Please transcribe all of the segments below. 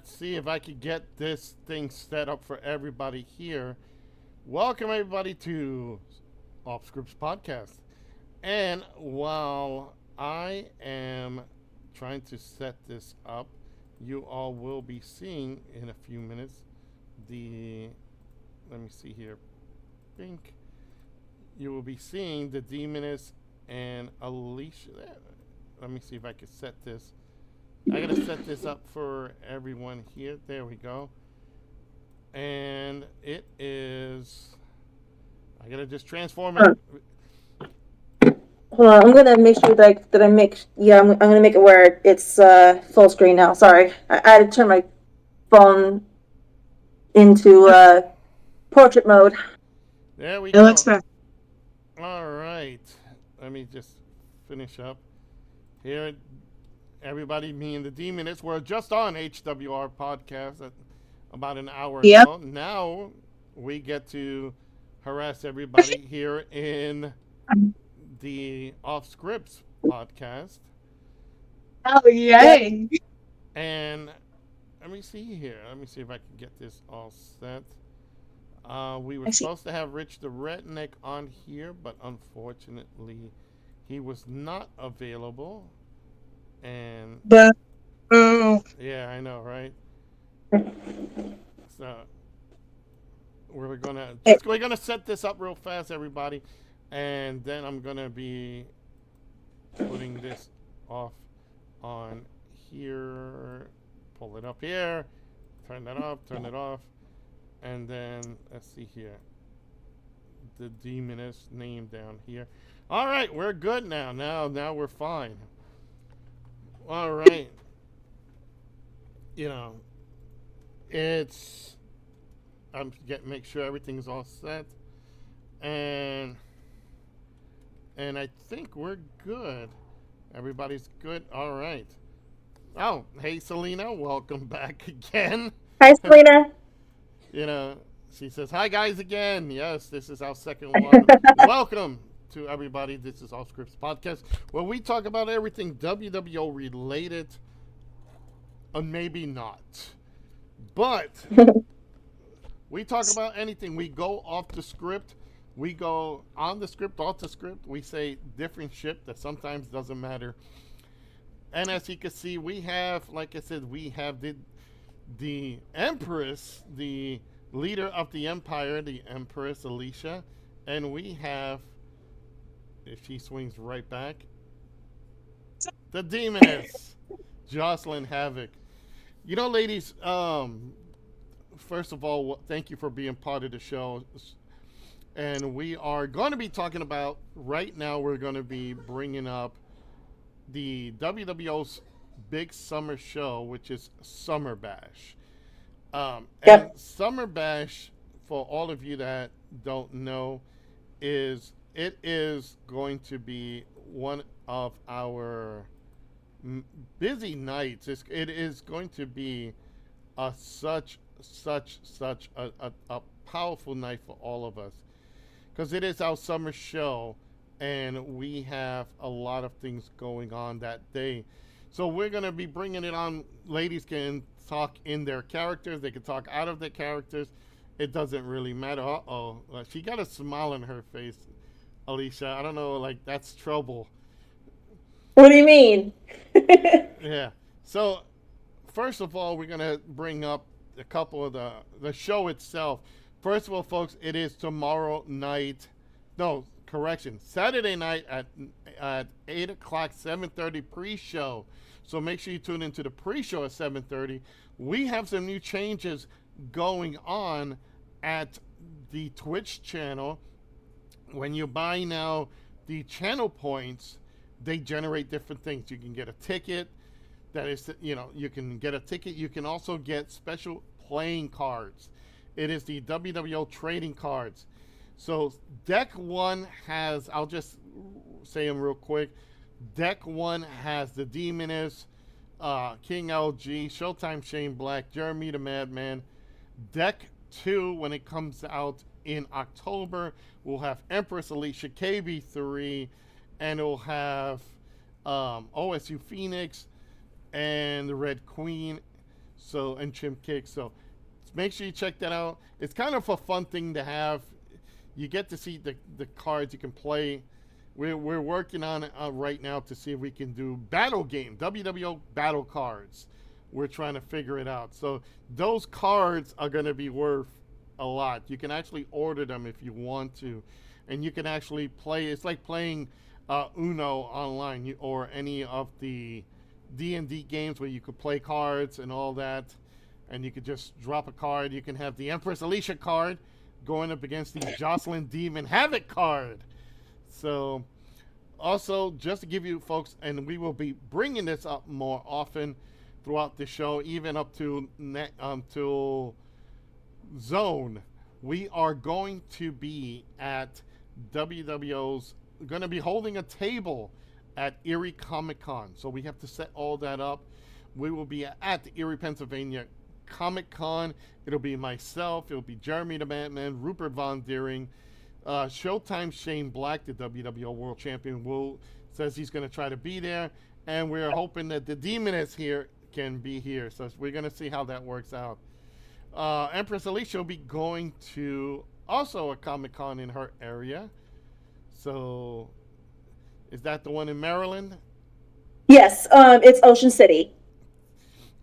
let's see if I can get this thing set up for everybody here. Welcome everybody to Off Scripts Podcast. And while I am trying to set this up, you all will be seeing in a few minutes the, let me see here, Pink. You will be seeing the Demoness and Alicia. Let me see if I can set this. I gotta set this up for everyone here. There we go. And it is. I gotta just transform it. Hold on, I'm gonna make sure that I make. Yeah, I'm gonna make it where it's full screen now. Sorry, I had to turn my phone into portrait mode. There we It go. looks better. All right. Let me just finish up here. Everybody, me and the Demoness, we're just on HWR podcast at about an hour Yep. ago. Now we get to harass everybody here in the Off Scripts podcast. Oh, yay. And let me see here. Let me see if I can get this all set. We were I see. supposed to have Rich the Redneck on here, but unfortunately, he was not available. And But, oh, yeah, I know, right? So we're gonna set this up real fast, everybody, and then I'm gonna be putting this off on here. Pull it up here. Turn that off. Turn it off. And then let's see here. The Demoness name down here. All right, we're good now. Now we're fine. All right. You know, it's make sure everything's all set, and I think we're good. Everybody's good. All right. Oh, hey Selena, welcome back again. Hi, Selena. You know, she says, hi guys again. Yes, this is our second one. Welcome to everybody. This is Off Scripts Podcast, where we talk about everything WWO related, and maybe not. But we talk about anything. We go off the script. We go on the script, off the script. We say different shit that sometimes doesn't matter. And as you can see, we have, like I said, we have the Empress, the leader of the Empire, the Empress Alicia, and we have, if she swings right back, the Demoness, Jocelyn Havoc. You know, ladies, first of all, thank you for being part of the show. And we are going to be talking about, right now, we're going to be bringing up the WWO's big summer show, which is Summer Bash. And Yep. Summer Bash, for all of you that don't know, it is going to be one of our busy nights. It is going to be such a powerful night for all of us, because it is our summer show and we have a lot of things going on that day. So we're going to be bringing it on. Ladies can talk in their characters, they can talk out of their characters. It doesn't really matter. Uh-oh. She got a smile on her face, Alicia. I don't know, like, that's trouble. What do you mean? Yeah. So, first of all, we're going to bring up a couple of the show itself. First of all, folks, it is tomorrow night. No, correction. Saturday night at 8 o'clock, 7:30 pre-show. So make sure you tune into the pre-show at 7:30. We have some new changes going on at the Twitch channel. When you buy now the channel points, they generate different things. You can get a ticket. That is, you can get a ticket. You can also get special playing cards. It is the WWO trading cards. So deck one has, I'll just say them real quick. Deck one has the Demoness, King LG, Showtime Shane Black, Jeremy the Madman. Deck two, when it comes out in October, will have Empress Alicia, KB3, and it will have OSU Phoenix and the Red Queen. So and Chimp Kick. So make sure you check that out. It's kind of a fun thing to have. You get to see the cards you can play. We're working on it right now to see if we can do battle game, WWO battle cards. We're trying to figure it out. So those cards are going to be worth a lot. You can actually order them if you want to, and you can actually play. It's like playing Uno online or any of the D&D games where you could play cards and all that, and you could just drop a card. You can have the Empress Alicia card going up against the Jocelyn Demon Havoc card. So, also, just to give you folks, and we will be bringing this up more often throughout the show, even up to till Zone, we are going to be at WWO's, going to be holding a table at Erie Comic Con. So we have to set all that up. We will be at the Erie, Pennsylvania Comic Con. It'll be myself, it'll be Jeremy the Batman, Rupert Von Deering, Showtime Shane Black, the WWO World Champion, says he's going to try to be there, and we're hoping that the Demoness here can be here. So we're going to see how that works out. Empress Alicia will be going to also a Comic Con in her area. So is that the one in Maryland? Yes, it's Ocean City.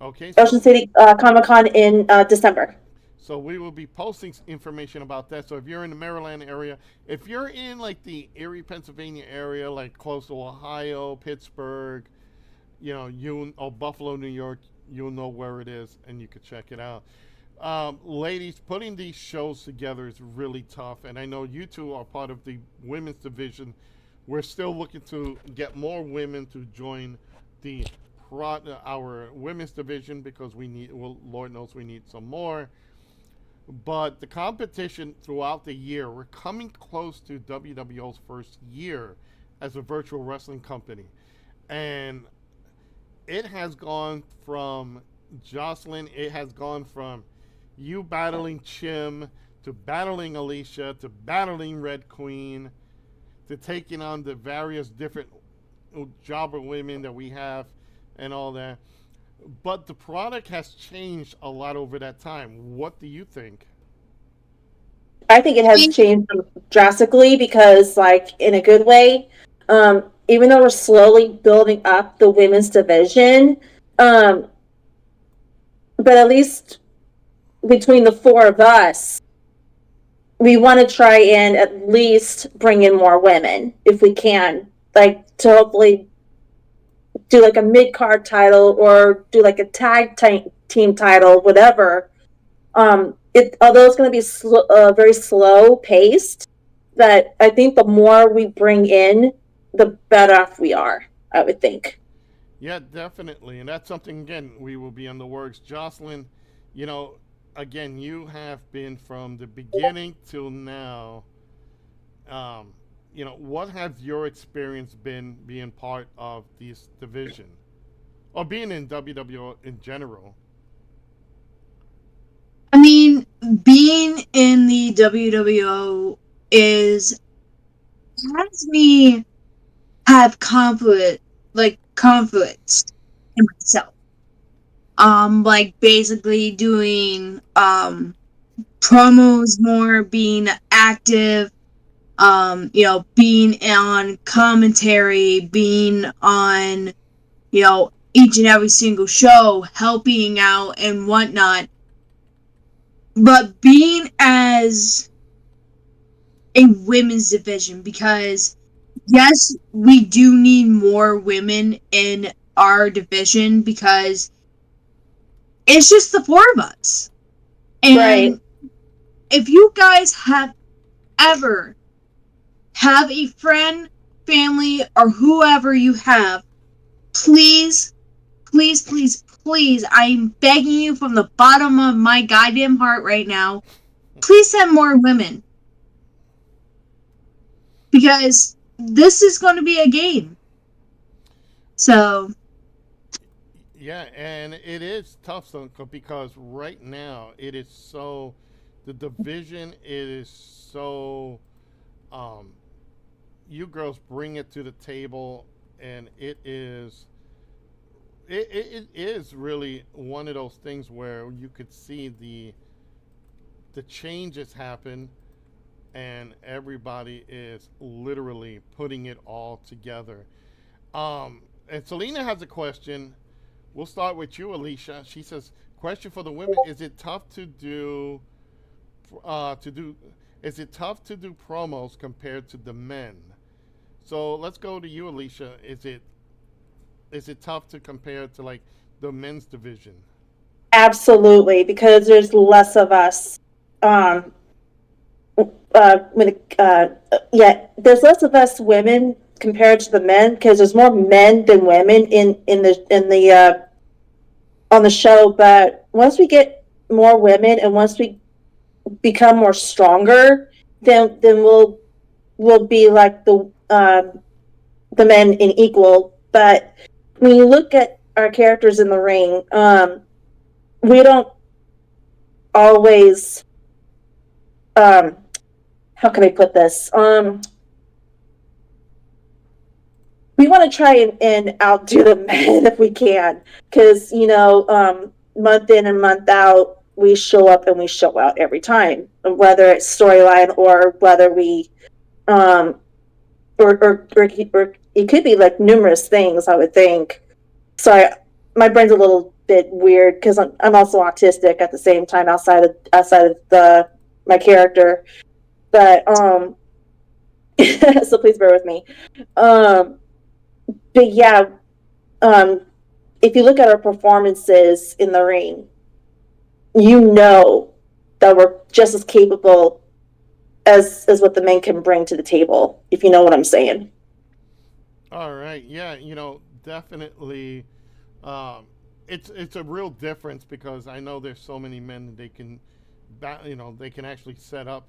Okay. Ocean City Comic Con in December. So we will be posting information about that. So if you're in the Maryland area, if you're in like the Erie, Pennsylvania area, like close to Ohio, Pittsburgh, Buffalo, New York, you'll know where it is and you could check it out. Ladies, putting these shows together is really tough, and I know you two are part of the women's division. We're still looking to get more women to join our women's division because Lord knows we need some more. But the competition throughout the year, we're coming close to WWO's first year as a virtual wrestling company. And it has gone from Jocelyn, it has gone from you battling Chim to battling Alicia to battling Red Queen to taking on the various different jobber women that we have and all that. But the product has changed a lot over that time. What do you think? I think it has changed drastically because, like, in a good way, even though we're slowly building up the women's division, but at least between the four of us, we want to try and at least bring in more women if we can, like to hopefully do like a mid-card title or do like a tag team title, whatever. Although it's going to be very slow paced, that I think the more we bring in, the better off we are, I would think. Yeah, definitely. And that's something, again, we will be on the works. Jocelyn, again, you have been from the beginning till now. What has your experience been being part of this division or being in WWO in general? I mean, being in the WWO has me have conflicts in myself. Like basically doing promos more, being active, being on commentary, being on, each and every single show, helping out and whatnot. But being as a women's division, because yes, we do need more women in our division because it's just the four of us. And right. If you guys have ever have a friend, family, or whoever you have, please, please, please, please, I'm begging you from the bottom of my goddamn heart right now, please send more women. Because this is going to be a game. So. Yeah, and it is tough because right now it is so, the division, it is so, you girls bring it to the table, and it is it is really one of those things where you could see the changes happen, and everybody is literally putting it all together. And Selena has a question. We'll start with you, Alicia. She says, "Question for the women: Is it tough to do to do? Is it tough to do promos compared to the men?" So let's go to you, Alicia. Is it tough to compare to like the men's division? Absolutely, because there's less of us. Um, yeah, there's less of us women compared to the men because there's more men than women in the on the show. But once we get more women and once we become more stronger, then we'll be like the men in equal. But when you look at our characters in the ring, we don't always um how can I put this? We want to try and outdo the men if we can, because month in and month out, we show up and we show out every time, whether it's storyline or whether we um or it could be like numerous things. I would think. Sorry, my brain's a little bit weird because I'm also autistic at the same time outside of the my character, but so please bear with me. Um, but yeah, um, if you look at our performances in the ring, you know that we're just as capable as what the men can bring to the table. If you know what I'm saying. All right, yeah, definitely. Um, it's a real difference because I know there's so many men that they can, they can actually set up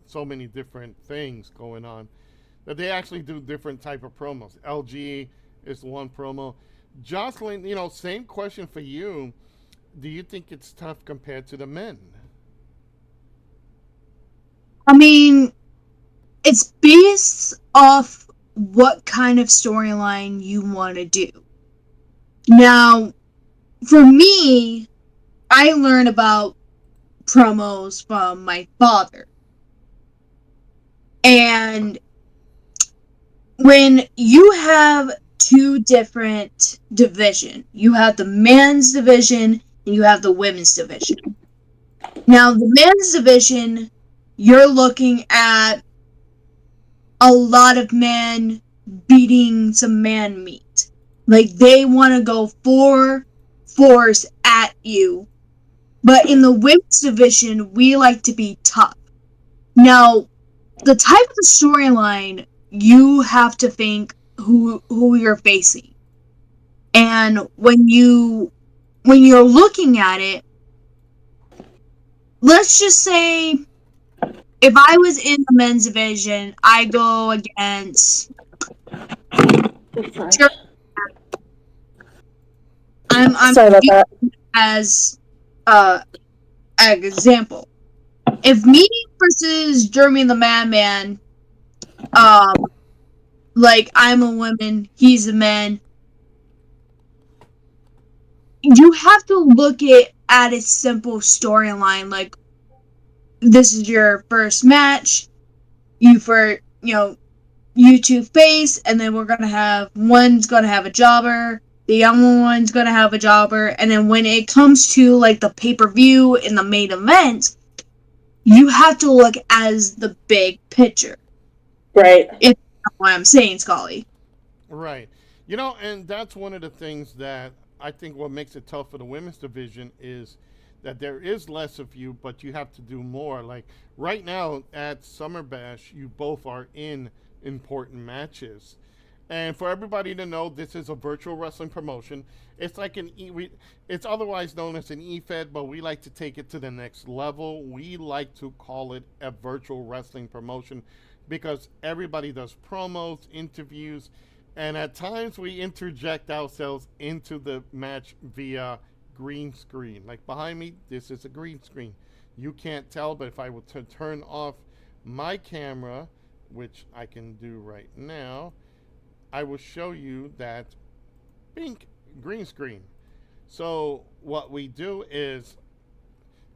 so many different things going on that they actually do different type of promos. LG is one promo. Jocelyn, same question for you. Do you think it's tough compared to the men? I mean, it's based off what kind of storyline you want to do. Now, for me, I learned about promos from my father. And when you have two different division, you have the men's division and you have the women's division. Now, the men's division, you're looking at a lot of men beating some man meat. Like, they want to go full force at you. But in the women's division, we like to be tough. Now, the type of storyline, you have to think who you're facing. And when you're looking at it, let's just say if I was in the men's division, I go against I'm Sorry about that. as an example. If me versus Jeremy the Madman, like I'm a woman, he's a man, you have to look at a simple storyline. Like, this is your first match, you two face, and then we're gonna have one's gonna have a jobber, the other one's gonna have a jobber, and then when it comes to like the pay-per-view in the main event, you have to look as the big picture. Right. It's what I'm saying, Scully. Right. And that's one of the things that I think what makes it tough for the women's division is that there is less of you, but you have to do more. Like right now at Summer Bash, you both are in important matches. And for everybody to know, this is a virtual wrestling promotion. It's like it's otherwise known as an EFED, but we like to take it to the next level. We like to call it a virtual wrestling promotion because everybody does promos, interviews, and at times we interject ourselves into the match via green screen. Like behind me, this is a green screen. You can't tell, but if I were to turn off my camera, which I can do right now, I will show you that pink green screen. So what we do is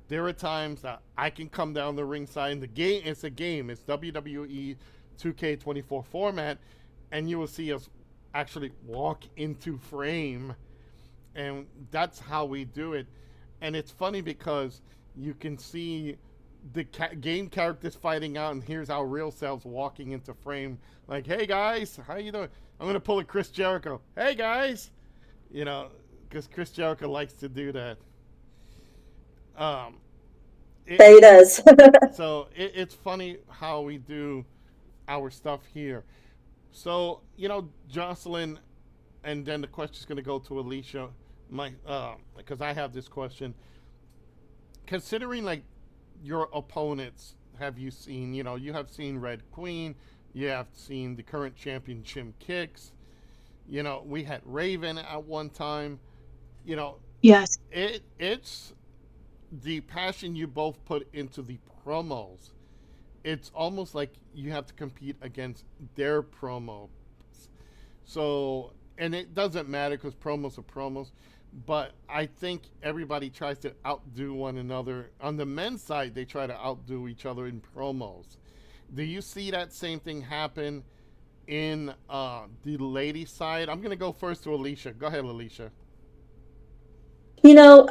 there are times that I can come down the ringside. And the game, it's a game. It's WWE 2K24 format, and you will see us actually walk into frame, and that's how we do it. And it's funny because you can see the game characters fighting out, and here's our real selves walking into frame. Like, hey guys, how you doing? I'm gonna pull a Chris Jericho. Hey guys, you know, because Chris Jericho likes to do that. Yeah, he does. So it's funny how we do our stuff here. So, you know, Jocelyn, and then the question's going to go to Alicia, because I have this question. Considering, like, your opponents, have you seen, you know, you have seen Red Queen, you have seen the current champion, Jim Kicks, you know, we had Raven at one time, you know. Yes. It's the passion you both put into the promos. It's almost like you have to compete against their promos. So, and it doesn't matter because promos are promos, but I think everybody tries to outdo one another. On the men's side, they try to outdo each other in promos. Do you see that same thing happen in the ladies' side? I'm going to go first to Alicia. Go ahead, Alicia. You know,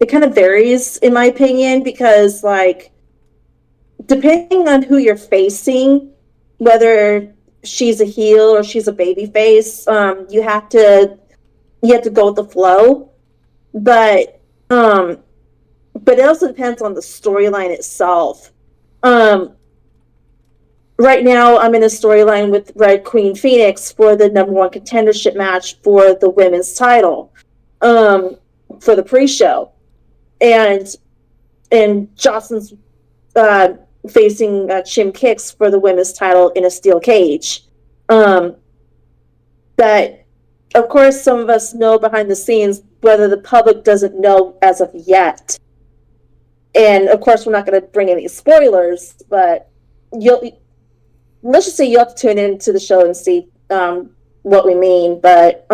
it kind of varies in my opinion because, like, depending on who you're facing, whether she's a heel or she's a baby face, you have to go with the flow. But it also depends on the storyline itself. Right now, I'm in a storyline with Red Queen Phoenix for the #1 contendership match for the women's title, for the pre-show, and Jocelyn's facing Jim Kicks for the women's title in a steel cage. But of course, some of us know behind the scenes, whether the public doesn't know as of yet. And of course, we're not going to bring any spoilers, but let's just say you'll have to tune into the show and see what we mean. But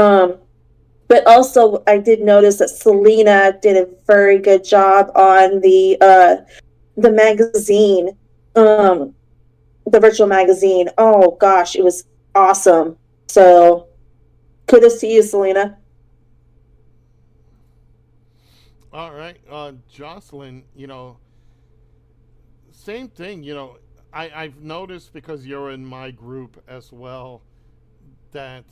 also, I did notice that Selena did a very good job on the magazine, the virtual magazine. Oh gosh, it was awesome. So kudos to you, Selena. All right, Jocelyn, you know, same thing, you know, I've noticed, because you're in my group as well, that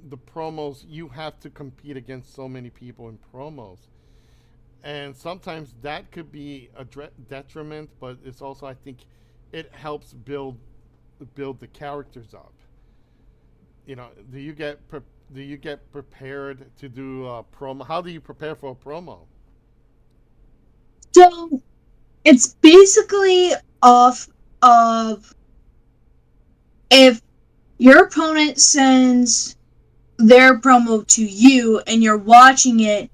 the promos, you have to compete against so many people in promos. And sometimes that could be a detriment, but it's also, I think, it helps build the characters up. You know, do you get prepared to do a promo? How do you prepare for a promo? So it's basically off of if your opponent sends their promo to you and you're watching it,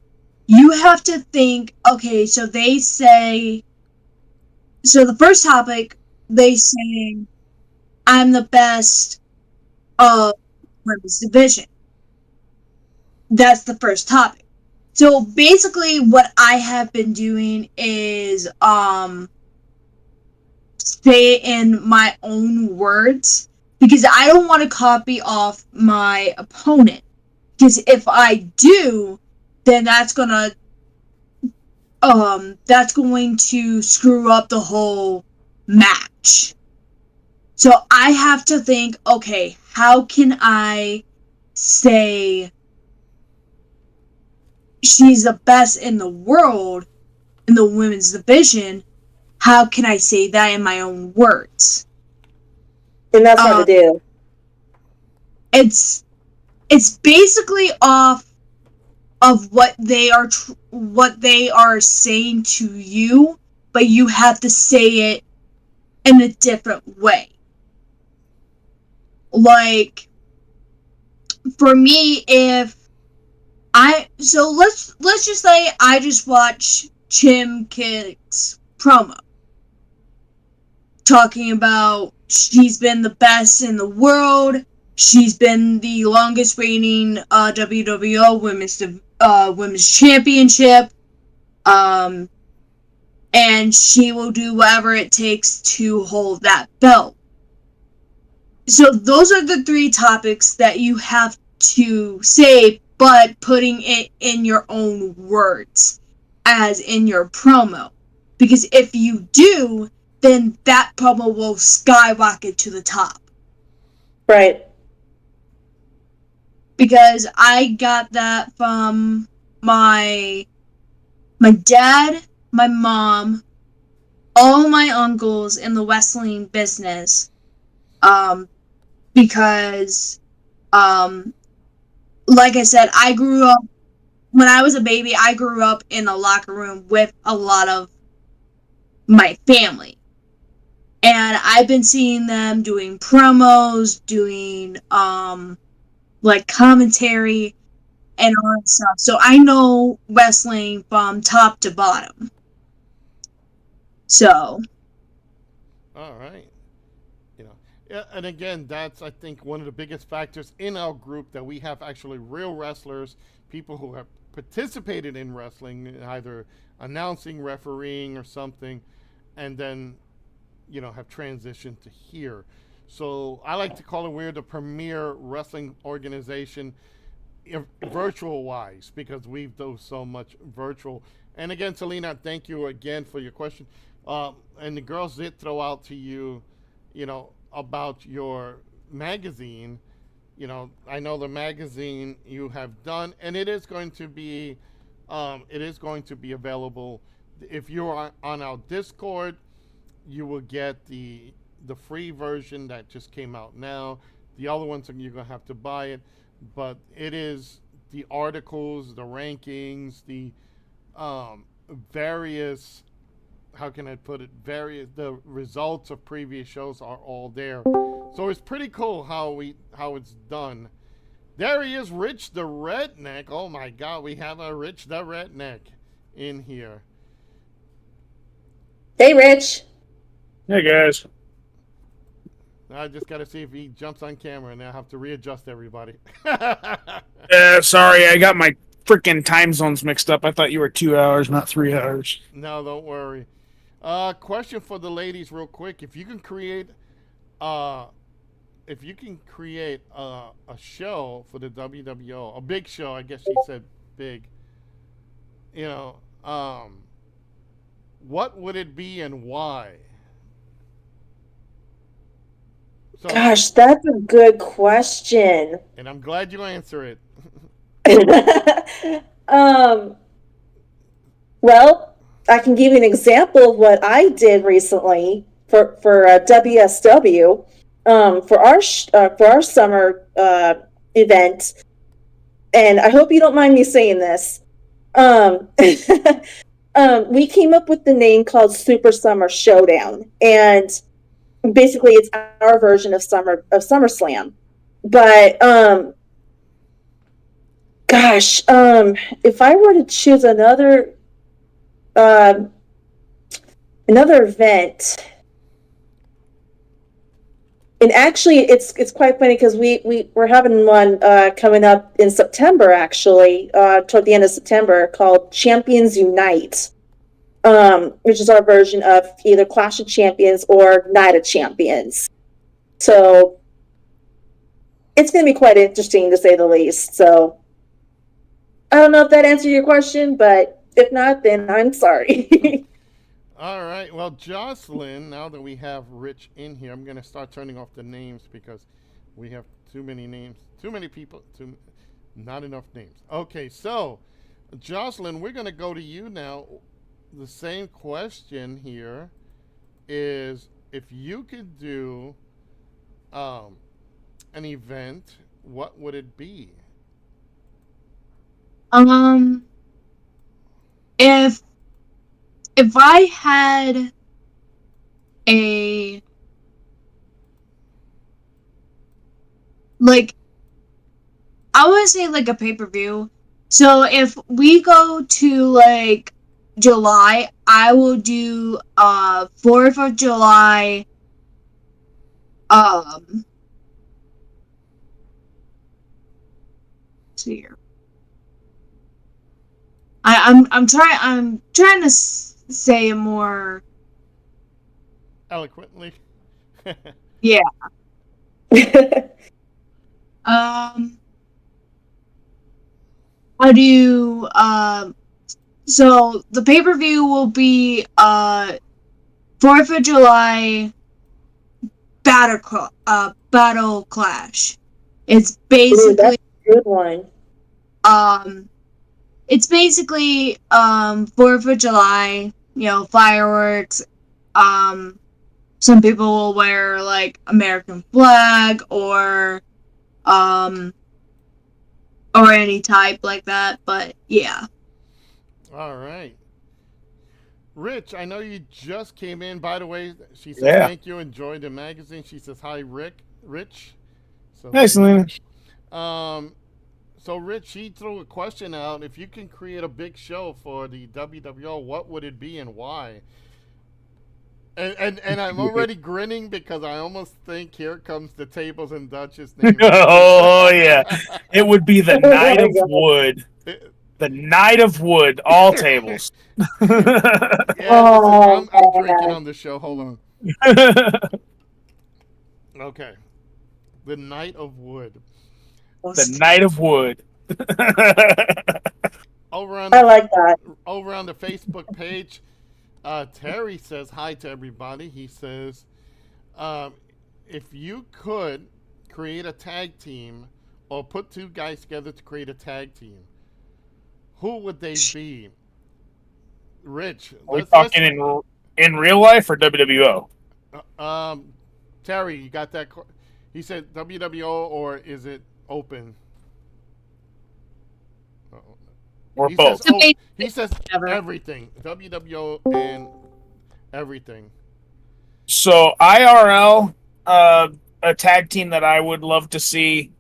you have to think, okay, so they say, so the first topic, they say, I'm the best of women's division. That's the first topic. So basically what I have been doing is say in my own words, because I don't want to copy off my opponent. Because if I do, then that's going to screw up the whole match. So I have to think, okay, how can I say she's the best in the world in the women's division? How can I say that in my own words? And that's hard to do. It's basically off of what they are saying to you, but you have to say it in a different way. Like, for me, let's just say I just watch Jim Kicks promo talking about she's been the best in the world, she's been the longest reigning WWO women's championship. And she will do whatever it takes to hold that belt. So those are the 3 topics that you have to say, but putting it in your own words, as in your promo. Because if you do, then that promo will skyrocket to the top. Right. Because I got that from my dad, my mom, all my uncles in the wrestling business. Because, like I said, when I was a baby, I grew up in a locker room with a lot of my family. And I've been seeing them doing promos, doing, like commentary and all that stuff. So I know wrestling from top to bottom. So. All right. Yeah, and again, that's, I think, one of the biggest factors in our group, that we have actually real wrestlers, people who have participated in wrestling, either announcing, refereeing, or something, and then, have transitioned to here. So I like to call it, we're the premier wrestling organization, virtual-wise, because we've done so much virtual. And again, Selena, thank you again for your question. And the girls did throw out to you, about your magazine. I know the magazine you have done, and it is going to be available. If you're on our Discord, you will get the free version that just came out now. The other ones, you're going to have to buy it, but it is the articles, the rankings, the various, how can I put it, the results of previous shows are all there. So it's pretty cool how it's done. There he is, Rich the Redneck. Oh my God, we have a Rich the Redneck in here. Hey, Rich. Hey, guys. I just got to see if he jumps on camera, and I have to readjust everybody. Sorry, I got my freaking time zones mixed up. I thought you were 2 hours, not 3 hours. No, don't worry. Question for the ladies, real quick: if you can create a show for the WWO, a big show, I guess she said big. What would it be and why? So, Gosh, that's a good question. And I'm glad you answer it. Well, I can give you an example of what I did recently for WSW, for our summer event, and I hope you don't mind me saying this. We came up with the name called Super Summer Showdown, and basically it's our version of SummerSlam. But gosh, if I were to choose another event, and actually it's quite funny because we're having one coming up in September, actually, toward the end of September, called Champions Unite, which is our version of either Clash of Champions or Night of Champions. So it's going to be quite interesting, to say the least. So I don't know if that answered your question, but if not, then I'm sorry. All right. Well, Jocelyn, now that we have Rich in here, I'm going to start turning off the names because we have too many names, too many people, not enough names. Okay, so Jocelyn, we're going to go to you now. The same question here is, if you could do an event, what would it be? If I had a, like, I want to say like a pay-per-view. So if we go to like July, I will do 4th of July see here. I'm trying to say it more. Eloquently. Yeah. How do you, so the pay-per-view will be 4th of July Battle Clash. It's Ooh, basically that's a good one. it's basically 4th of July, fireworks. Some people will wear like American flag or any type like that, but yeah. All right. Rich, I know you just came in. By the way, she says Yeah. thank you. Enjoy the magazine. She says hi, Rich. So Hey, Selena. so Rich, she threw a question out. If you can create a big show for the WWO, what would it be and why? And I'm already grinning because I almost think here comes the tables and Duchess name. Oh, yeah. It would be the Knight of God. Wood. The Knight of Wood, all tables. Yeah, Oh, listen, I'm drinking man. on the show. Hold on. Okay. The Knight of Wood. The Knight of Wood. Over on I the, like that. over on the Facebook page, Terry says hi to everybody. He says, if you could create a tag team or put two guys together to create a tag team, who would they be? Rich, Are we talking in real life or WWO? Terry, you got that? He said WWO or is it open? Or He both? says, he says Ever. everything. WWO and everything. So IRL, a tag team that I would love to see.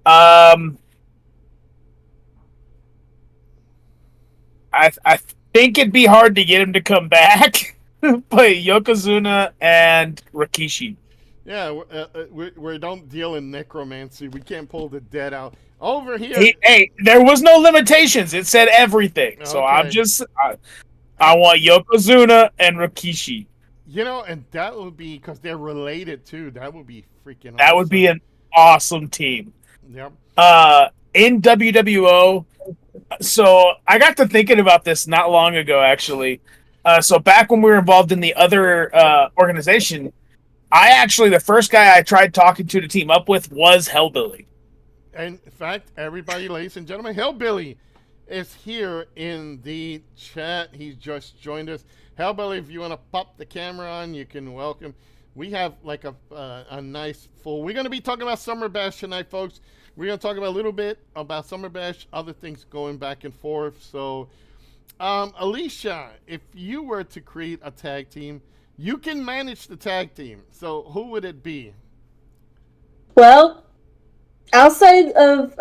I think it'd be hard to get him to come back, but Yokozuna and Rikishi. Yeah, we don't deal in necromancy. We can't pull the dead out. Over here. Hey, there was no limitations. It said everything. So Okay. I'm just, I want Yokozuna and Rikishi. You know, and that would be, because they're related too, that would be freaking awesome. That would be an awesome team. Yep. In WWO, so I got to thinking about this not long ago, actually. So back when we were involved in the other organization, the first guy I tried talking to team up with was Hellbilly. And in fact, everybody, ladies and gentlemen, Hellbilly is here in the chat. He's just joined us. Hellbilly, if you want to pop the camera on, you can welcome. We have like a nice full. We're going to be talking about Summer Bash tonight, folks. We're going to talk about a little bit about Summer Bash, other things going back and forth. So, Alicia, if you were to create a tag team, you can manage the tag team. So, who would it be? Well, outside of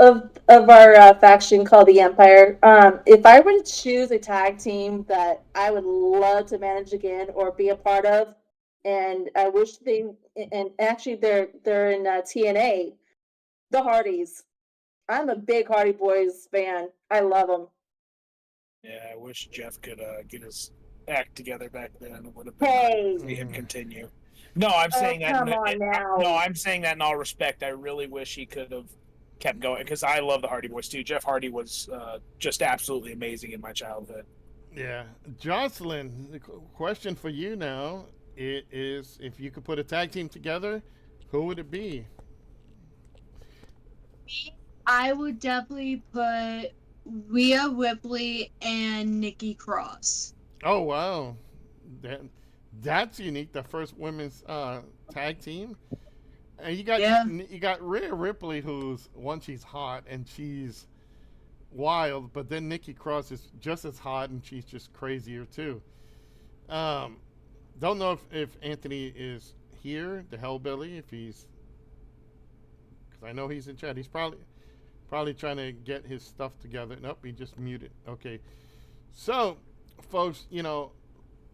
our faction called the Empire, if I were to choose a tag team that I would love to manage again or be a part of, and I wish and actually they're in TNA, the Hardys. I'm a big Hardy Boys fan. I love them. Yeah, I wish Jeff could get his act together back then. It would have Hey. been see him continue. No, I'm saying that. Come on now. No, I'm saying that in all respect. I really wish he could have kept going because I love the Hardy Boys too. Jeff Hardy was just absolutely amazing in my childhood. Yeah, Jocelyn, the question for you now is: if you could put a tag team together, who would it be? I would definitely put Rhea Ripley and Nikki Cross. Oh wow, that's unique. The first women's tag team, and you got Rhea Ripley, who's she's hot and she's wild, but then Nikki Cross is just as hot and she's just crazier too. Don't know if Anthony is here, the Hellbilly, if he's, because I know he's in chat. He's probably trying to get his stuff together. Nope, he just muted. Okay, so folks,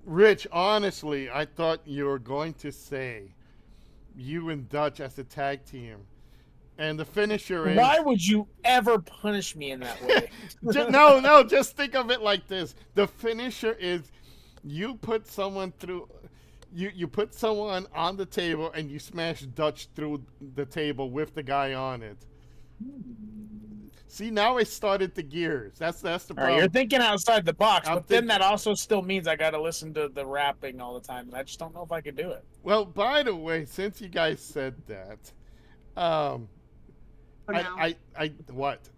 Rich, honestly, I thought you were going to say you and Dutch as a tag team. And the finisher is Why would you ever punish me in that way? no, just think of it like this. The finisher is you put someone through you put someone on the table and you smash Dutch through the table with the guy on it. See, now it started the gears. That's the All problem. right, you're thinking outside the box, I'm but then thinking- that also still means I got to listen to the rapping all the time, and I just don't know if I could do it. Well, by the way, since you guys said that, For now. I what?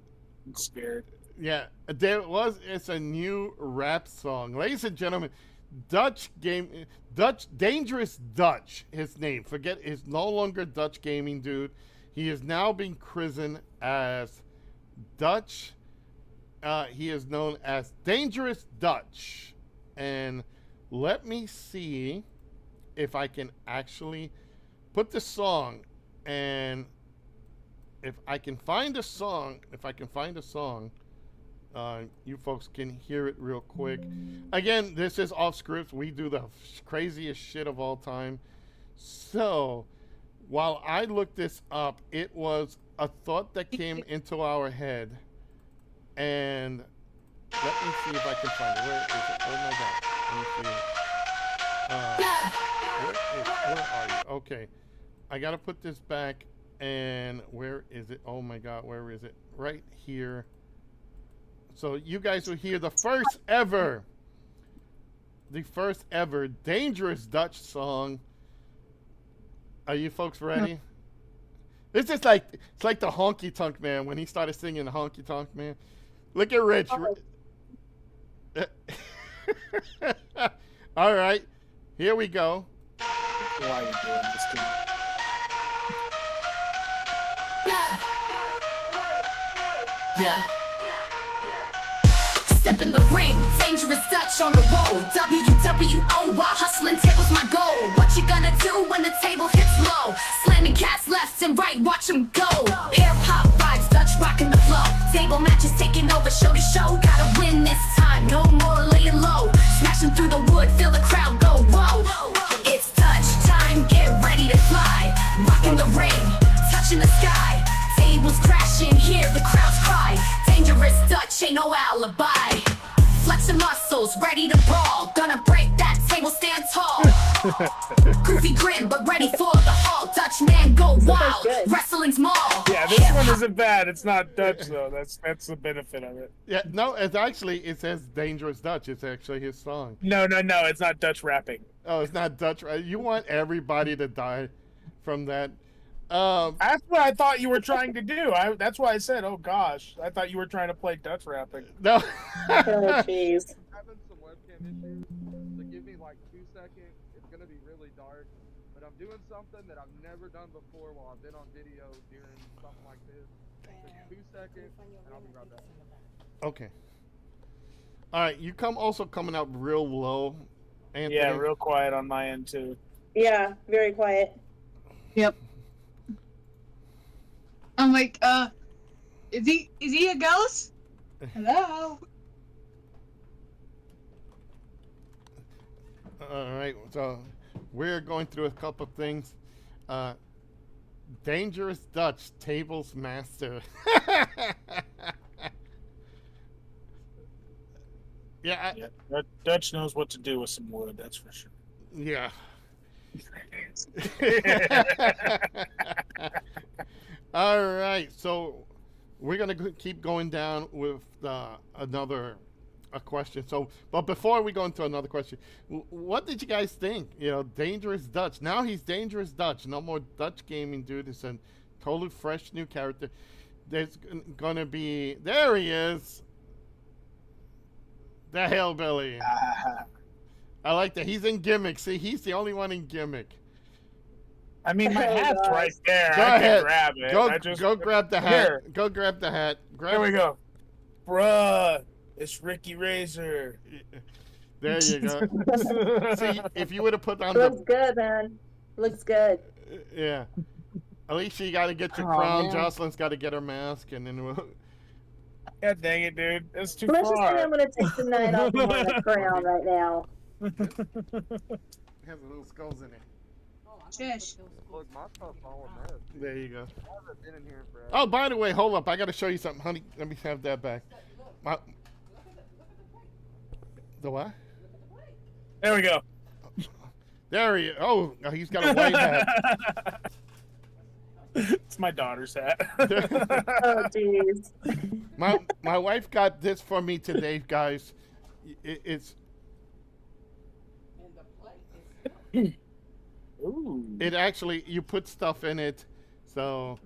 I'm scared. Yeah, it's a new rap song. Ladies and gentlemen, Dangerous Dutch, his name. Forget, is no longer Dutch Gaming Dude. He is now being christened as Dutch. He is known as Dangerous Dutch. And let me see if I can actually put the song, and if I can find a song, you folks can hear it real quick. Again, this is off script. We do the craziest shit of all time. So, while I looked this up, it was a thought that came into our head. And let me see if I can find it. Where is it? Oh my god. Let me see. Where are you? Okay. I gotta put this back. And where is it? Oh my god, where is it? Right here. So you guys will hear the first ever Dangerous Dutch song. Are you folks ready? It's like the Honky Tonk Man when he started singing the Honky Tonk Man. Look at Rich. All right, here we go. Why are you doing this to me? Yeah. Step in the ring, Dangerous Dutch on the roll. WWO while hustling tables my goal. What you gonna do when the table hits low? Slamming cats left and right, watch them go. Hip hop vibes, Dutch rocking the flow. Table matches taking over, show to show. Gotta win this time, no more laying low. Smashing through the wood, feel the crowd go whoa. It's Dutch time, get ready to fly. Rocking the ring, touching the sky. Tables crashing, hear the crowds cry. Dangerous Dutch, ain't no alibi. Flexing muscles, ready to brawl. Gonna break that table, stand tall. Goofy grin, but ready for the haul. Dutch man go wild, wrestling's mall. Yeah, this one isn't bad. It's not Dutch though. That's the benefit of it. Yeah, no, it says Dangerous Dutch. It's actually his song. No, it's not Dutch rapping. Oh, it's not Dutch, right? You want everybody to die from that. That's what I thought you were trying to do. That's why I said, "Oh gosh," I thought you were trying to play Dutch rapping. No. Oh, jeez. Having some webcam issues, so give me like 2 seconds. It's gonna be really dark, but I'm doing something that I've never done before while I've been on video during something like this. Just 2 seconds, and I'll be right back. Okay. All right, you also coming out real low, Anthony. Yeah, real quiet on my end too. Yeah, very quiet. Yep. I'm like, is he a ghost? Hello? All right, so we're going through a couple of things. Dangerous Dutch Tables Master. Yeah, Dutch knows what to do with some wood. That's for sure. yeah. All right, so we're gonna keep going down with another question. So, but before we go into another question, what did you guys think? You know, Dangerous Dutch. Now he's Dangerous Dutch. No more Dutch Gaming Dude. It's a totally fresh new character. There's gonna be, there he is, the Hillbilly. I like that. He's in gimmick. See, he's the only one in gimmick. I mean, my Oh, hat's gosh. right there. Go I ahead. can grab it. Go grab the hat. Here. Go grab the hat. Grab There we go. Bruh, it's Ricky Razor. There you go. See, if you would have put on Looks the, good, man. Looks good. yeah. Alicia, you got to get your Aw, crown. man. Jocelyn's got to get her mask, and then we'll. God dang it, dude. That's too Let's just say far. I'm gonna take the night off on the crown right now. Has little skulls in it. Oh, I Shush. Look, my stuff's all a mess. There you go. I haven't been in here in forever. Oh, by the way, hold up. I got to show you something, honey. Let me have that back. The what? There we go. There he is. Oh, he's got a white hat. It's my daughter's hat. Oh, jeez. My wife got this for me today, guys. It's Ooh. it actually you put stuff in it, so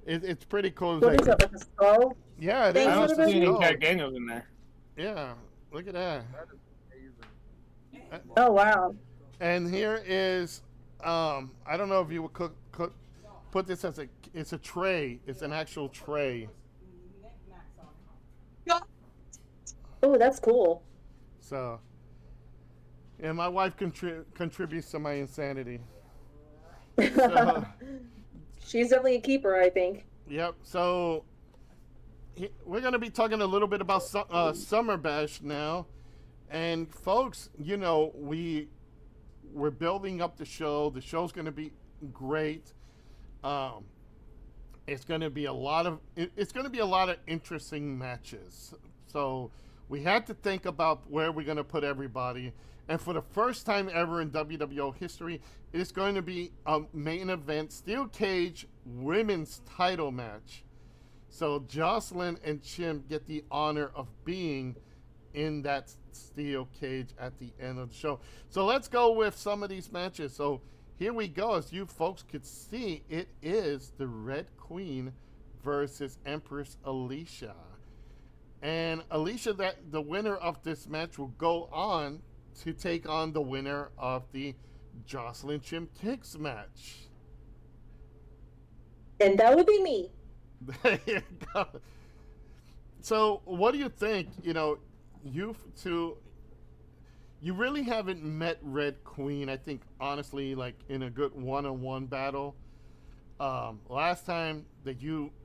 it's pretty cool. What is it, like a skull? Yeah, it Thank I is. you. don't It's see any gold. Jack Daniels in there. Yeah, look at that. That is amazing. Oh, wow. And here is I don't know if you would put this as it's a tray. It's an actual tray. Oh, that's cool. So, yeah, my wife contributes to my insanity. So, She's definitely a keeper, I think. yep. So we're gonna be talking a little bit about Summer Bash now, and folks, you know we're building up the show. The show's gonna be great. It's gonna be a lot of interesting matches. So we had to think about where we're gonna put everybody. And for the first time ever in WWO history, it's going to be a main event steel cage women's title match. So Jocelyn and Chim get the honor of being in that steel cage at the end of the show. So let's go with some of these matches. So here we go. As you folks could see, it is the Red Queen versus Empress Alicia. And Alicia, that the winner of this match will go on to take on the winner of the Jocelyn Chim Kicks match. And that would be me. There you go. So, what do you think? You know, you really haven't met Red Queen. I think honestly, like in a good one-on-one battle. Last time that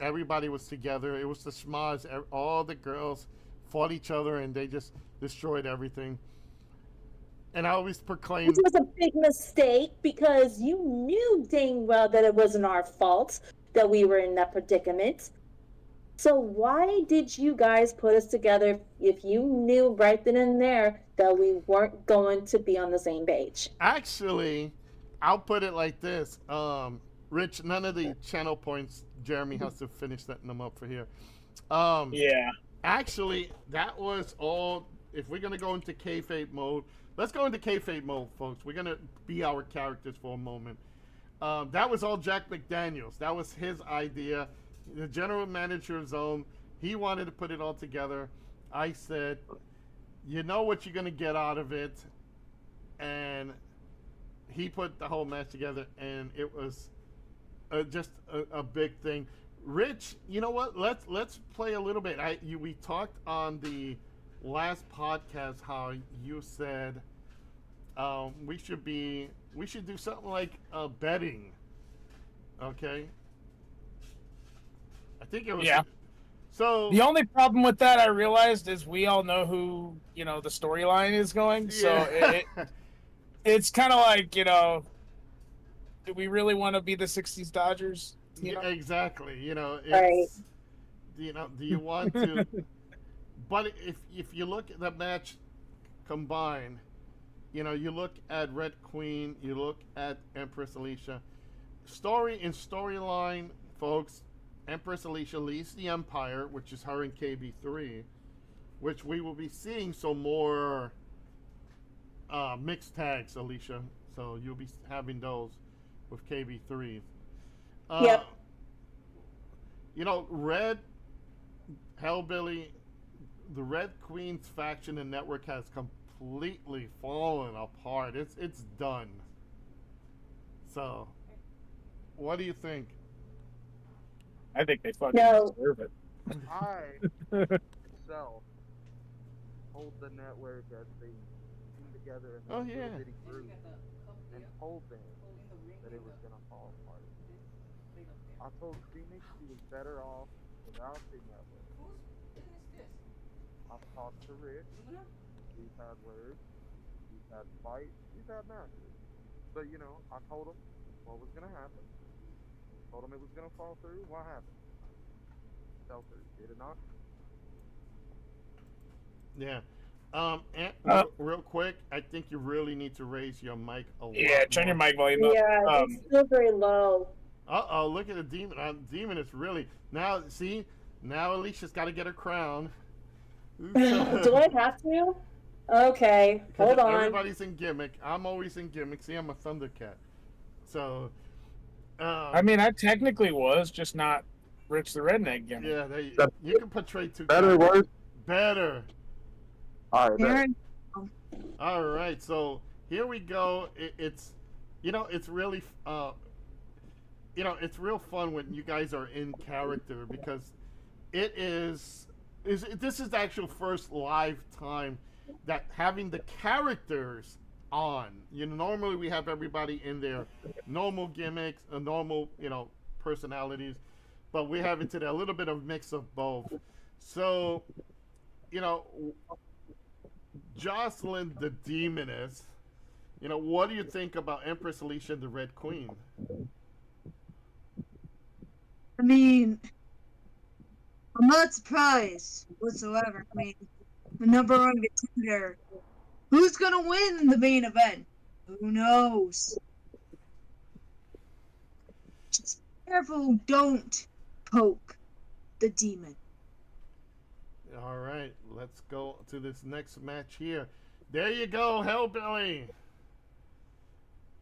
everybody was together, it was the schmoz. All the girls fought each other and they just destroyed everything. And I always proclaimed, Which was a big mistake because you knew dang well that it wasn't our fault that we were in that predicament. So why did you guys put us together if you knew right then and there that we weren't going to be on the same page? actually, I'll put it like this. Rich, none of the channel points. Jeremy has to finish setting them up for here. Yeah. Actually, that was all. If we're gonna go into kayfabe mode, let's go into kayfabe mode, folks. We're gonna be our characters for a moment. That was all Jack McDaniels. That was his idea. The general manager of Zone, he wanted to put it all together. I said, you know what you're gonna get out of it, and he put the whole match together, and it was just a big thing. Rich, you know what? Let's play a little bit. We talked on the last podcast how you said we should do something like betting. Okay. I think it was. Yeah. So The only problem with that I realized is we all know who, the storyline is going. So yeah. it's kind of like, do we really want to be the 60s Dodgers? Yeah, exactly. It's, Right. Do you want to? But if you look at the match combined, you look at Red Queen, you look at Empress Alicia. Storyline, folks, Empress Alicia leads the Empire, which is her and KB3, which we will be seeing some more mixed tags, Alicia. So you'll be having those with KB3. Yep. Red Hellbilly, the Red Queen's faction and network has completely fallen apart. It's done. So, what do you think? I think they fucking No. deserve it. I myself hold the network as they came together in Oh, this yeah. little bitty group and told them that it was gonna fall apart. I told Phoenix she was better off without the network. I've talked to Rick. We've had words. We've had fights. We've had matches. But I told him what was gonna happen. Told him it was gonna fall through. What happened? Fell through. Did it not? Yeah. And real quick, I think you really need to raise your mic a lot. Yeah, turn your more. mic volume up. Yeah, it's still very low. Uh-oh, look at the demon. Demon is really... Now, see? Now Alicia's got to get her crown. Do I have to? Okay, hold on. Everybody's in gimmick. I'm always in gimmick. See, I'm a Thundercat. So... I mean, I technically was, just not Rich the Redneck gimmick. yeah, you can portray two... Better, worse? Better. All right. Aaron, All right, so here we go. It's, it's really, it's real fun when you guys are in character because this is the actual first live time that having the characters on. Normally we have everybody in their normal gimmicks, normal, personalities, but we have it today a little bit of mix of both. So, Jocelyn the Demoness, what do you think about Empress Alicia and the Red Queen? I mean, I'm not surprised whatsoever. I mean, the number one contender. Who's gonna win the main event? Who knows? Just be careful, don't poke the demon. All right, let's go to this next match here. There you go, Hellbilly.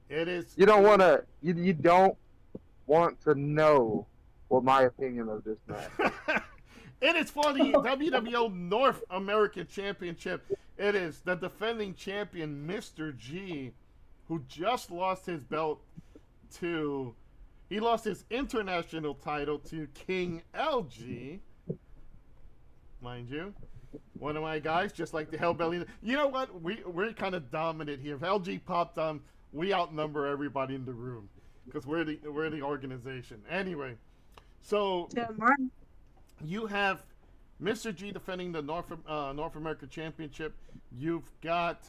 It is. You don't want to. You don't want to know what my opinion of this match. It is for the WWO North American Championship. It is the defending champion, Mr. G, who just lost his belt to. He lost his international title to King LG. Mind you, one of my guys, just like the Hellbelly. You know what? We're kind of dominant here. If LG popped on, we outnumber everybody in the room because we're the organization. Anyway, so you have Mr. G defending the North American Championship. You've got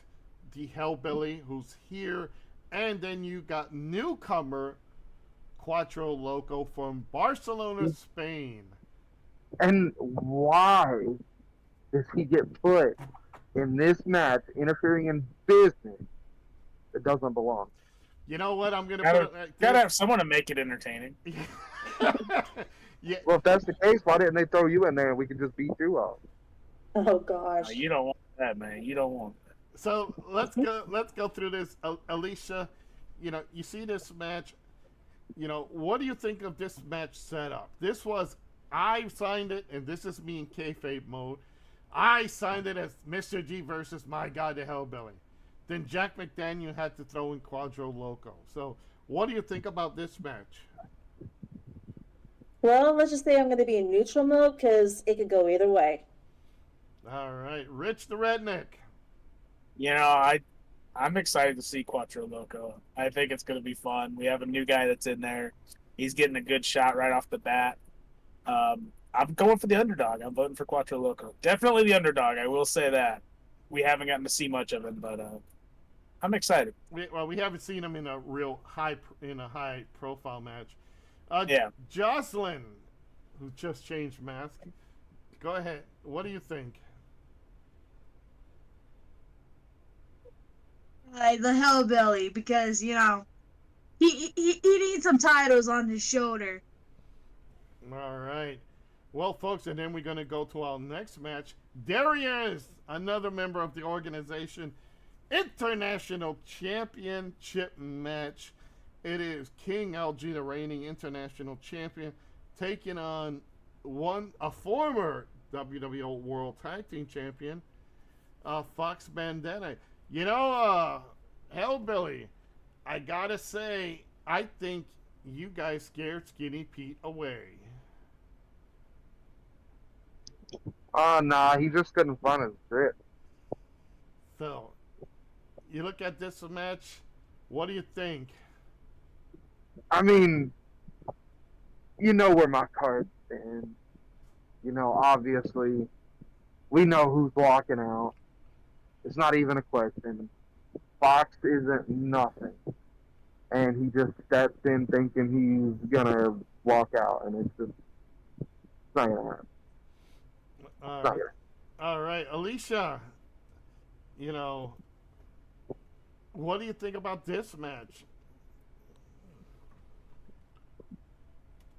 the Hellbelly who's here, and then you got newcomer Cuatro Loco from Barcelona, Spain. And why does he get put in this match interfering in business that doesn't belong? You know what? I'm gonna gotta have someone to make it entertaining. Yeah. Well, if that's the case, why didn't they throw you in there and we could just beat you up? Oh gosh. You don't want that, man. You don't want that. So let's go through this, Alicia. You see this match. What do you think of this match setup? I signed it, and this is me in kayfabe mode. I signed it as Mr. G versus my guy, the Hellbelly. Then Jack McDaniel had to throw in Cuatro Loco. So, what do you think about this match? Well, let's just say I'm going to be in neutral mode because it could go either way. All right, Rich the Redneck. I'm excited to see Cuatro Loco. I think it's going to be fun. We have a new guy that's in there. He's getting a good shot right off the bat. I'm going for the underdog. I'm voting for Cuatro Loco. Definitely the underdog. I will say that. We haven't gotten to see much of him, but I'm excited. We haven't seen him in a real high profile match. Yeah. Jocelyn, who just changed mask. Go ahead. What do you think? The Hellbelly, because he needs some titles on his shoulder. All right. Well, folks, and then we're going to go to our next match. There he is, another member of the organization. International Championship match. It is King LG, the reigning international champion, taking on a former WWO World Tag Team Champion, Fox Bandana. Hellbilly, I gotta say, I think you guys scared Skinny Pete away. Oh, nah, he just couldn't find his grip. So, you look at this match, what do you think? I mean, you know where my card's been. Obviously, we know who's walking out. It's not even a question. Fox isn't nothing. and he just steps in thinking he's gonna walk out, and it's not gonna happen. All It's not right. gonna All right, Alicia. You know, what do you think about this match?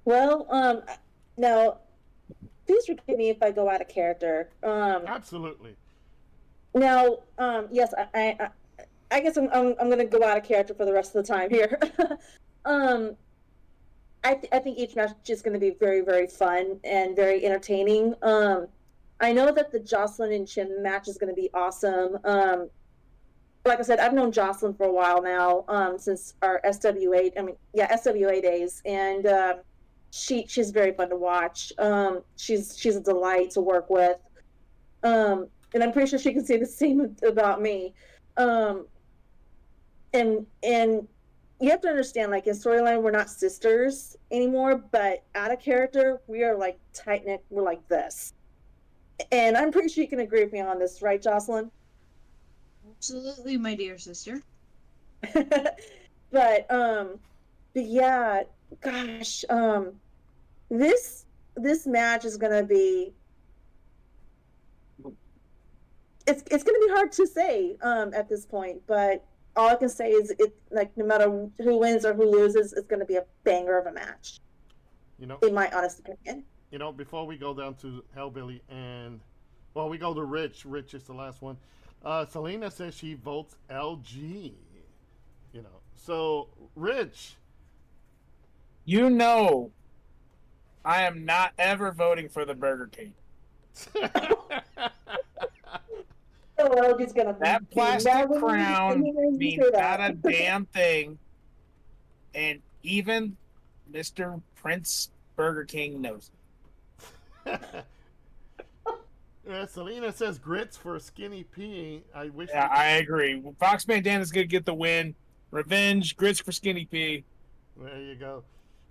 Well, now, please forgive me if I go out of character. Absolutely. Now, yes, I guess I'm gonna go out of character for the rest of the time here. um, I think each match is going to be very, very fun and very entertaining. I know that the Jocelyn and Chin match is going to be awesome. Like I said, I've known Jocelyn for a while now, since our SWA days, and she's very fun to watch. She's a delight to work with, and I'm pretty sure she can say the same about me. And you have to understand, like, in storyline, we're not sisters anymore, but out of character, we are like tight knit. We're like this, and I'm pretty sure you can agree with me on this, right, Jocelyn? Absolutely, my dear sister. but yeah, gosh, this match is gonna be. It's gonna be hard to say at this point, but all I can say is it, like, no matter who wins or who loses, it's gonna be a banger of a match. You know, In my honest opinion. before we go down to Hellbilly and, well, we go to Rich. Rich is the last one. Selena says she votes LG. You know, so Rich. You know, I am not ever voting for the Burger King. Oh, he's gonna That be plastic mad when crown he hears you means say not that. a damn thing. And even Mr. Prince Burger King knows it. Selena says grits for Skinny P. I wish. Yeah, I agree. Fox Bandana's going to get the win. Revenge, grits for Skinny P. There you go.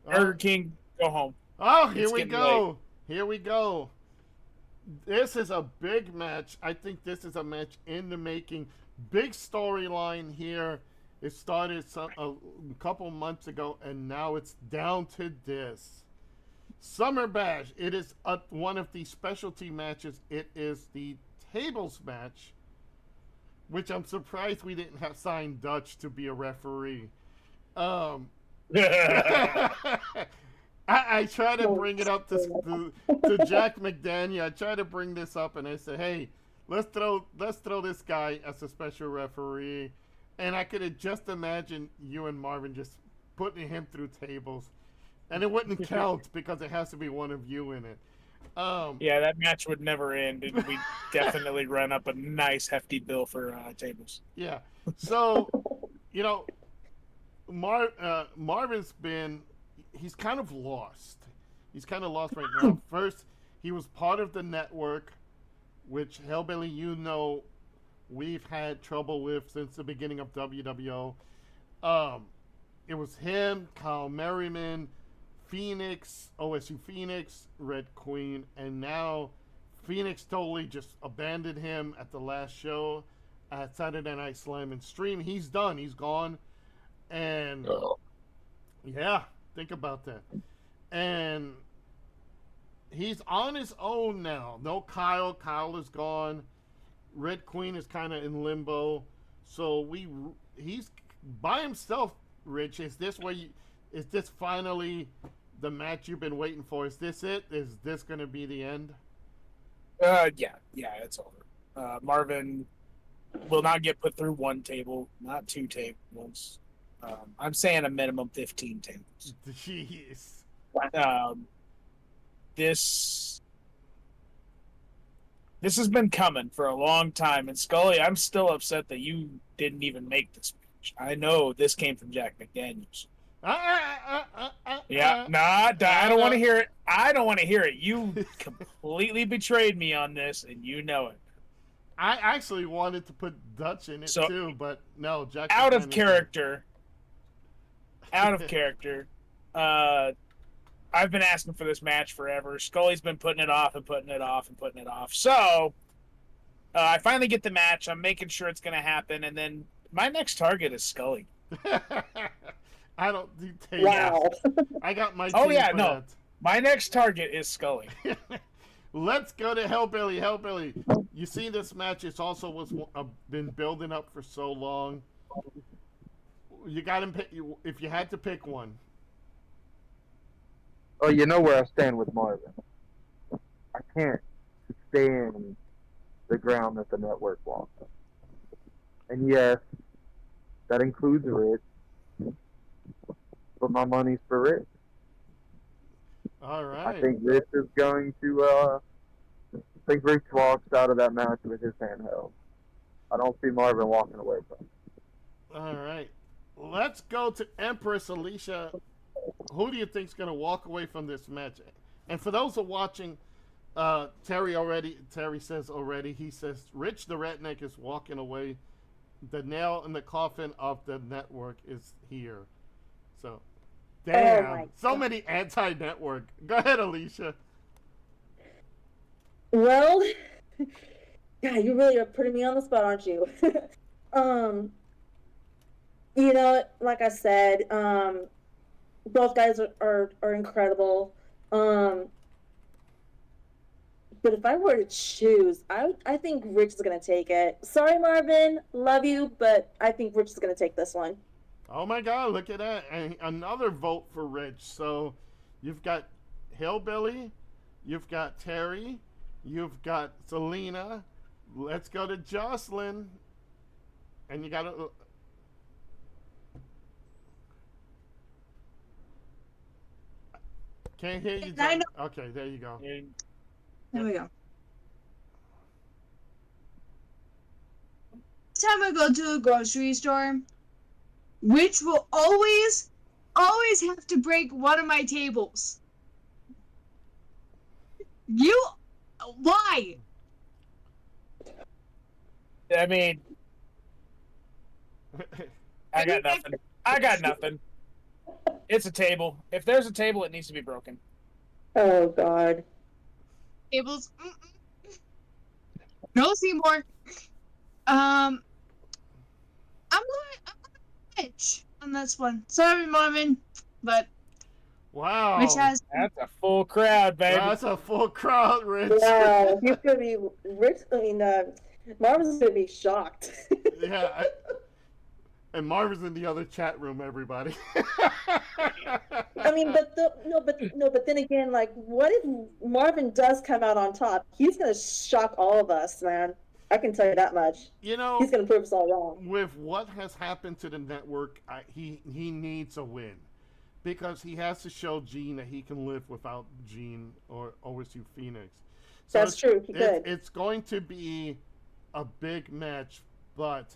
Burger King, go home. Oh, here It's we getting go. Here we go. This is a big match. I think this is a match in the making. Big storyline here. It started a couple months ago, and now it's down to this. Summer Bash. It is one of the specialty matches. It is the tables match, which I'm surprised we didn't have signed Dutch to be a referee. I try to bring it up to Jack McDaniel. I try to bring this up, and I say, "Hey, let's throw this guy as a special referee." And I could have just imagined you and Marvin just putting him through tables, and it wouldn't count because it has to be one of you in it. Yeah, that match would never end, and we definitely run up a nice hefty bill for tables. Yeah. So, you know, Marvin's he's kind of lost. He's kind of lost right now. First, he was part of the network, which, Hellbilly, you know, we've had trouble with since the beginning of WWO. It was him, Kyle Merriman, Phoenix, OSU Phoenix, Red Queen, and now Phoenix totally just abandoned him at the last show at Saturday Night Slam and Stream. He's done. He's gone. And yeah, think about that. And he's on his own now. No Kyle. Kyle is gone. Red Queen is kind of in limbo. So he's by himself. Rich, is this finally the match you've been waiting for? Is this it? Is this going to be the end? Yeah, it's over. Marvin will not get put through one table, not two tables. I'm saying a minimum 15 tables. Jeez. This has been coming for a long time, and Scully, I'm still upset that you didn't even make this match. I know this came from Jack McDaniels. Yeah, I don't want to hear it. I don't want to hear it. You completely betrayed me on this, and you know it. I actually wanted to put Dutch in it too, but no, Jack. Out of character. I've been asking for this match forever. Scully's been putting it off and putting it off and putting it off. So I finally get the match. I'm making sure it's going to happen, and then my next target is Scully. I don't do tables. Wow. I got my Oh, team yeah, for no. My next target is Scully. that. Let's go to Hellbilly. Hellbilly, you see this match? It's also was been building up for so long. You got him. If you had to pick one. Oh, you know where I stand with Marvin. I can't stand the ground that the network walks on. And yes, that includes Rich. But my money's for Rich. All right. I think Rich is going to. I think Rich walks out of that match with his hand held. I don't see Marvin walking away from it. All right. Let's go to Empress Alicia. Who do you think's going to walk away from this match? And for those who are watching, Terry says already, he says Rich the Redneck is walking away. The nail in the coffin of the network is here. So, damn. my So God. many anti-network. Go ahead, Alicia. Well, God, you really are putting me on the spot, aren't you? You know, like I said, both guys are incredible. But if I were to choose, I think Rich is gonna take it. Sorry, Marvin, love you, but I think Rich is gonna take this one. Oh my God, look at that. And another vote for Rich. So you've got Hillbilly, you've got Terry, you've got Selena. Let's go to Jocelyn. And you got to. Can't hear you. I know. Okay, there you go. There we go. Time I go to a grocery store, which will always have to break one of my tables. Why? I mean, I got nothing. I got nothing. It's a table. If there's a table, it needs to be broken. Oh God. Tables. No, Seymour. I'm going Rich on this one. Sorry, Marvin, but Wow. Rich has. That's a full crowd, baby. That's a full crowd, Rich. Wow, he's gonna be Rich. I mean, Marvin's gonna be shocked. Yeah. And Marvin's in the other chat room, everybody. I mean, but then again, like, what if Marvin does come out on top? He's gonna shock all of us, man. I can tell you that much. You know, He's gonna prove us all wrong. with what has happened to the network, he needs a win because he has to show Gene that he can live without Gene or OSU Phoenix. So That's true. He could. It's going to be a big match, but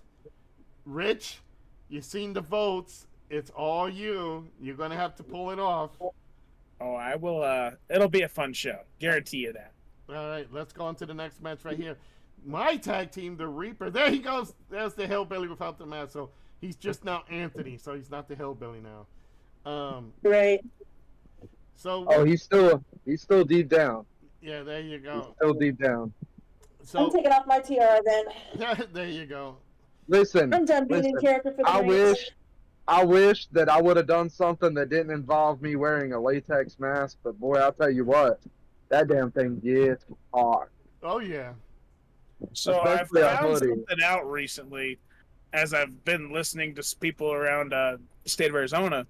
Rich, you've seen the votes. It's all you. You're gonna have to pull it off. Oh, I will. It'll be a fun show. Guarantee you that. All right, let's go on to the next match right here. My tag team, the Reaper. There he goes. There's the Hillbilly without the mask. So he's just now Anthony. So he's not the Hillbilly now. Right. So Oh, he's still deep down. yeah, there you go. Still deep down. I'm So taking off my tiara then. there you go. Listen, I'm done being in listen. character for the I night. wish that I would have done something that didn't involve me wearing a latex mask. But boy, I'll tell you what, that damn thing gets hot. Oh yeah. So I've Especially a found hoodie. something out recently, as I've been listening to people around the state of Arizona.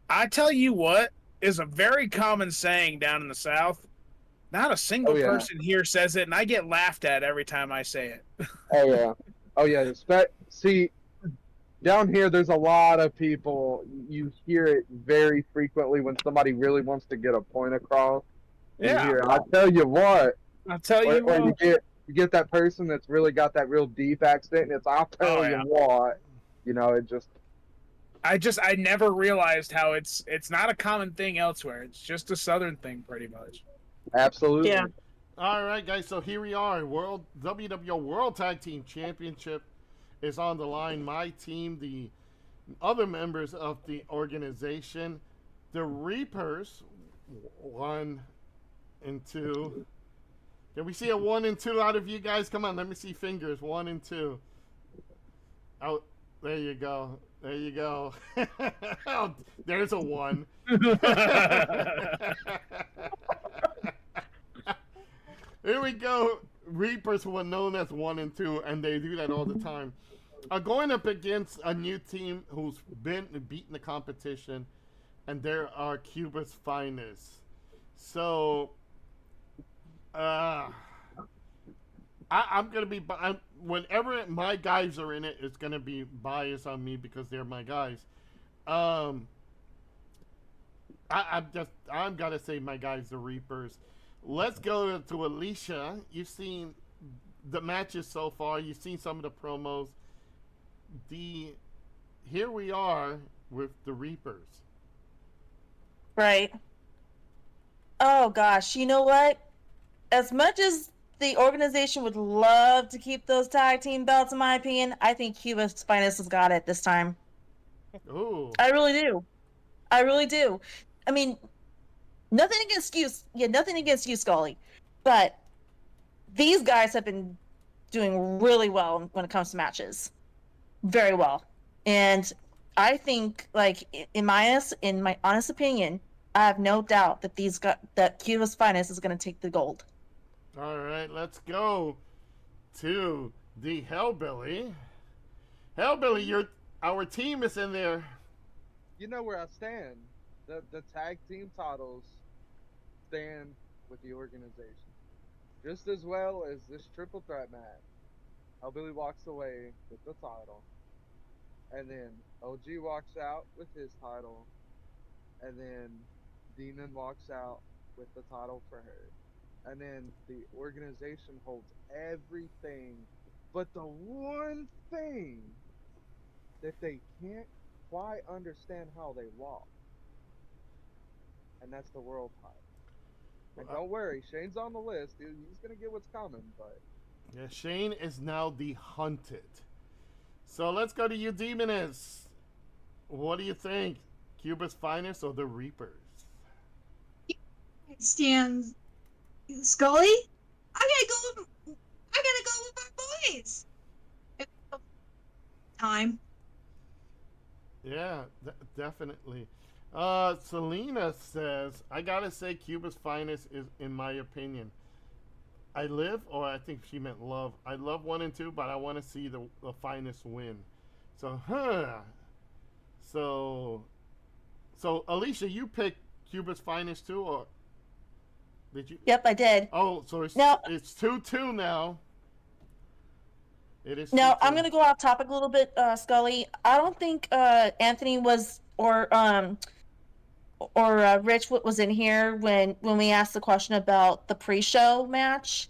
I tell you what is a very common saying down in the South. Not a single Oh, yeah. person here says it, and I get laughed at every time I say it. Oh yeah. See, down here, there's a lot of people. You hear it very frequently when somebody really wants to get a point across. And Yeah. you hear, I tell you what, I'll tell or, you or what. you get that person that's really got that real deep accent, and it's I'll tell Oh, you yeah. what. You know, it just I never realized how it's not a common thing elsewhere. It's just a Southern thing, pretty much. absolutely. Yeah. All right, guys. So here we are. WWO World Tag Team Championship is on the line. My team, the other members of the organization, the Reapers, 1 and 2. Can we see a 1 and 2 out of you guys? Come on, let me see fingers. 1 and 2. Oh, there you go. There you go. Oh, there's a 1. Here we go. Reapers were known as 1 and 2, and they do that all the time. Are going up against a new team who's been beating the competition, and there are Cuba's finest. So, I'm gonna be whenever my guys are in it, it's gonna be biased on me because they're my guys. I'm gotta say my guys, the Reapers. Let's go to Alicia. You've seen the matches so far. You've seen some of the promos. Here we are with the Reapers. Right. Oh gosh, you know what? As much as the organization would love to keep those tag team belts, in my opinion, I think Cuba's finest has got it this time. Ooh. I really do. I really do. I mean, nothing against you. Yeah, nothing against you, Scully. But these guys have been doing really well when it comes to matches. Very well. And I think, like, in my honest opinion, I have no doubt that that Cuba's finest is going to take the gold. All right, let's go to the Hellbilly. Hellbilly, our team is in there. You know where I stand. The tag team titles stand with the organization. Just as well as this triple threat match. Hellbilly walks away with the title. And then OG walks out with his title. And then Demon walks out with the title for her. And then the organization holds everything but the one thing that they can't quite understand how they lost. And that's the world title. And don't worry, Shane's on the list. He's going to get what's coming, but... Yeah, Shane is now the hunted. So let's go to you, Demoness. What do you think? Cuba's finest or the Reapers? Stands Scully. I gotta go with my boys. Time. Yeah, definitely. Selena says, I gotta say Cuba's finest is, in my opinion. I think she meant love. I love 1 and 2, but I want to see the finest win. So, So, Alicia, you picked Cuba's finest too, or did you? Yep, I did. Oh, so it's No. it's 2-2 now. It is. Now 2-2. I'm gonna go off topic a little bit, Scully. I don't think Anthony was or Rich was in here when we asked the question about the pre-show match.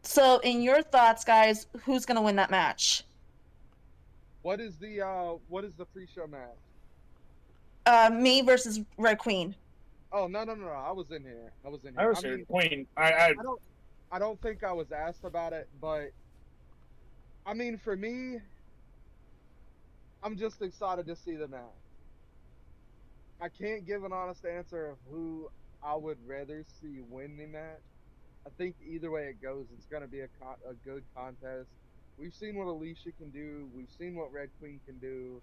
So, in your thoughts, guys, who's gonna win that match? What is the pre-show match? Me versus Red Queen. Oh, no. I was in here. I was here. Queen. I don't think I was asked about it, but I mean, for me, I'm just excited to see the match. I can't give an honest answer of who I would rather see win the match. I think either way it goes, it's going to be a good contest. We've seen what Alicia can do. We've seen what Red Queen can do.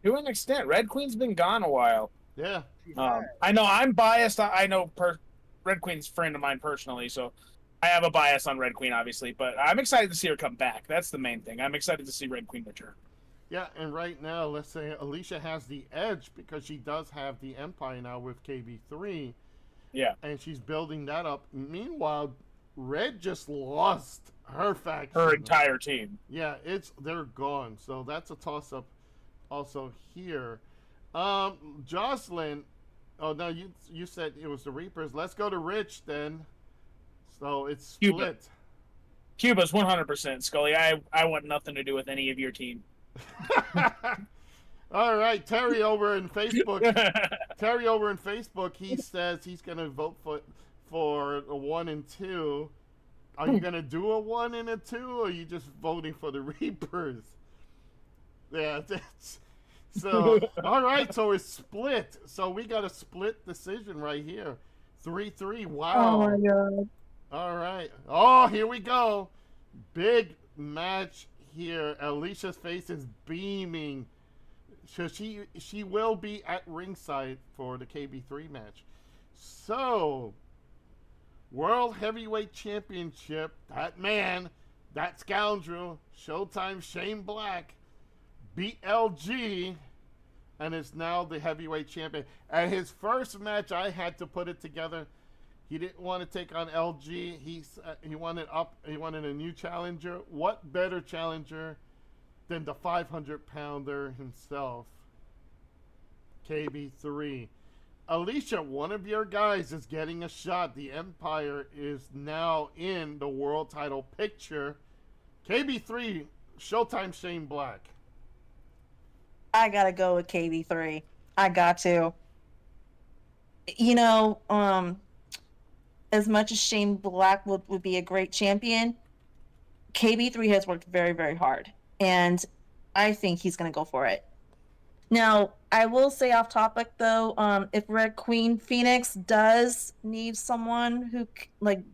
To an extent, Red Queen's been gone a while. Yeah. I know I'm biased. I know Red Queen's a friend of mine personally, so I have a bias on Red Queen, obviously. But I'm excited to see her come back. That's the main thing. I'm excited to see Red Queen return. Yeah, and right now, let's say Alicia has the edge because she does have the Empire now with KB3. Yeah. And she's building that up. Meanwhile, Red just lost her faction. Her entire team. Yeah, they're gone. So that's a toss-up also here. Jocelyn, oh no, you said it was the Reapers. Let's go to Rich then. So it's split. Cuba's 100%, Scully. I want nothing to do with any of your team. All right, Terry over in Facebook. He says he's gonna vote for a 1 and 2. Are you gonna do a 1 and a 2, or are you just voting for the Reapers? Yeah, that's so. All right, so it's split. So we got a split decision right here. 3-3. Wow. Oh my god. All right. Oh, here we go. Big match here. Alicia's face is beaming. So she will be at ringside for the KB3 match. So, World Heavyweight Championship, that man, that scoundrel, Showtime Shane Black, beat LG and is now the heavyweight champion. At his first match, I had to put it together. He didn't want to take on LG. He wanted a new challenger. What better challenger than the 500-pounder himself, KB3. Alicia, one of your guys is getting a shot. The Empire is now in the world title picture. KB3, Showtime Shane Black. I gotta go with KB3. I got to. You know, as much as Shane Black would be a great champion, KB3 has worked very, very hard. And I think he's gonna go for it. Now, I will say off topic though, if Red Queen Phoenix does need someone who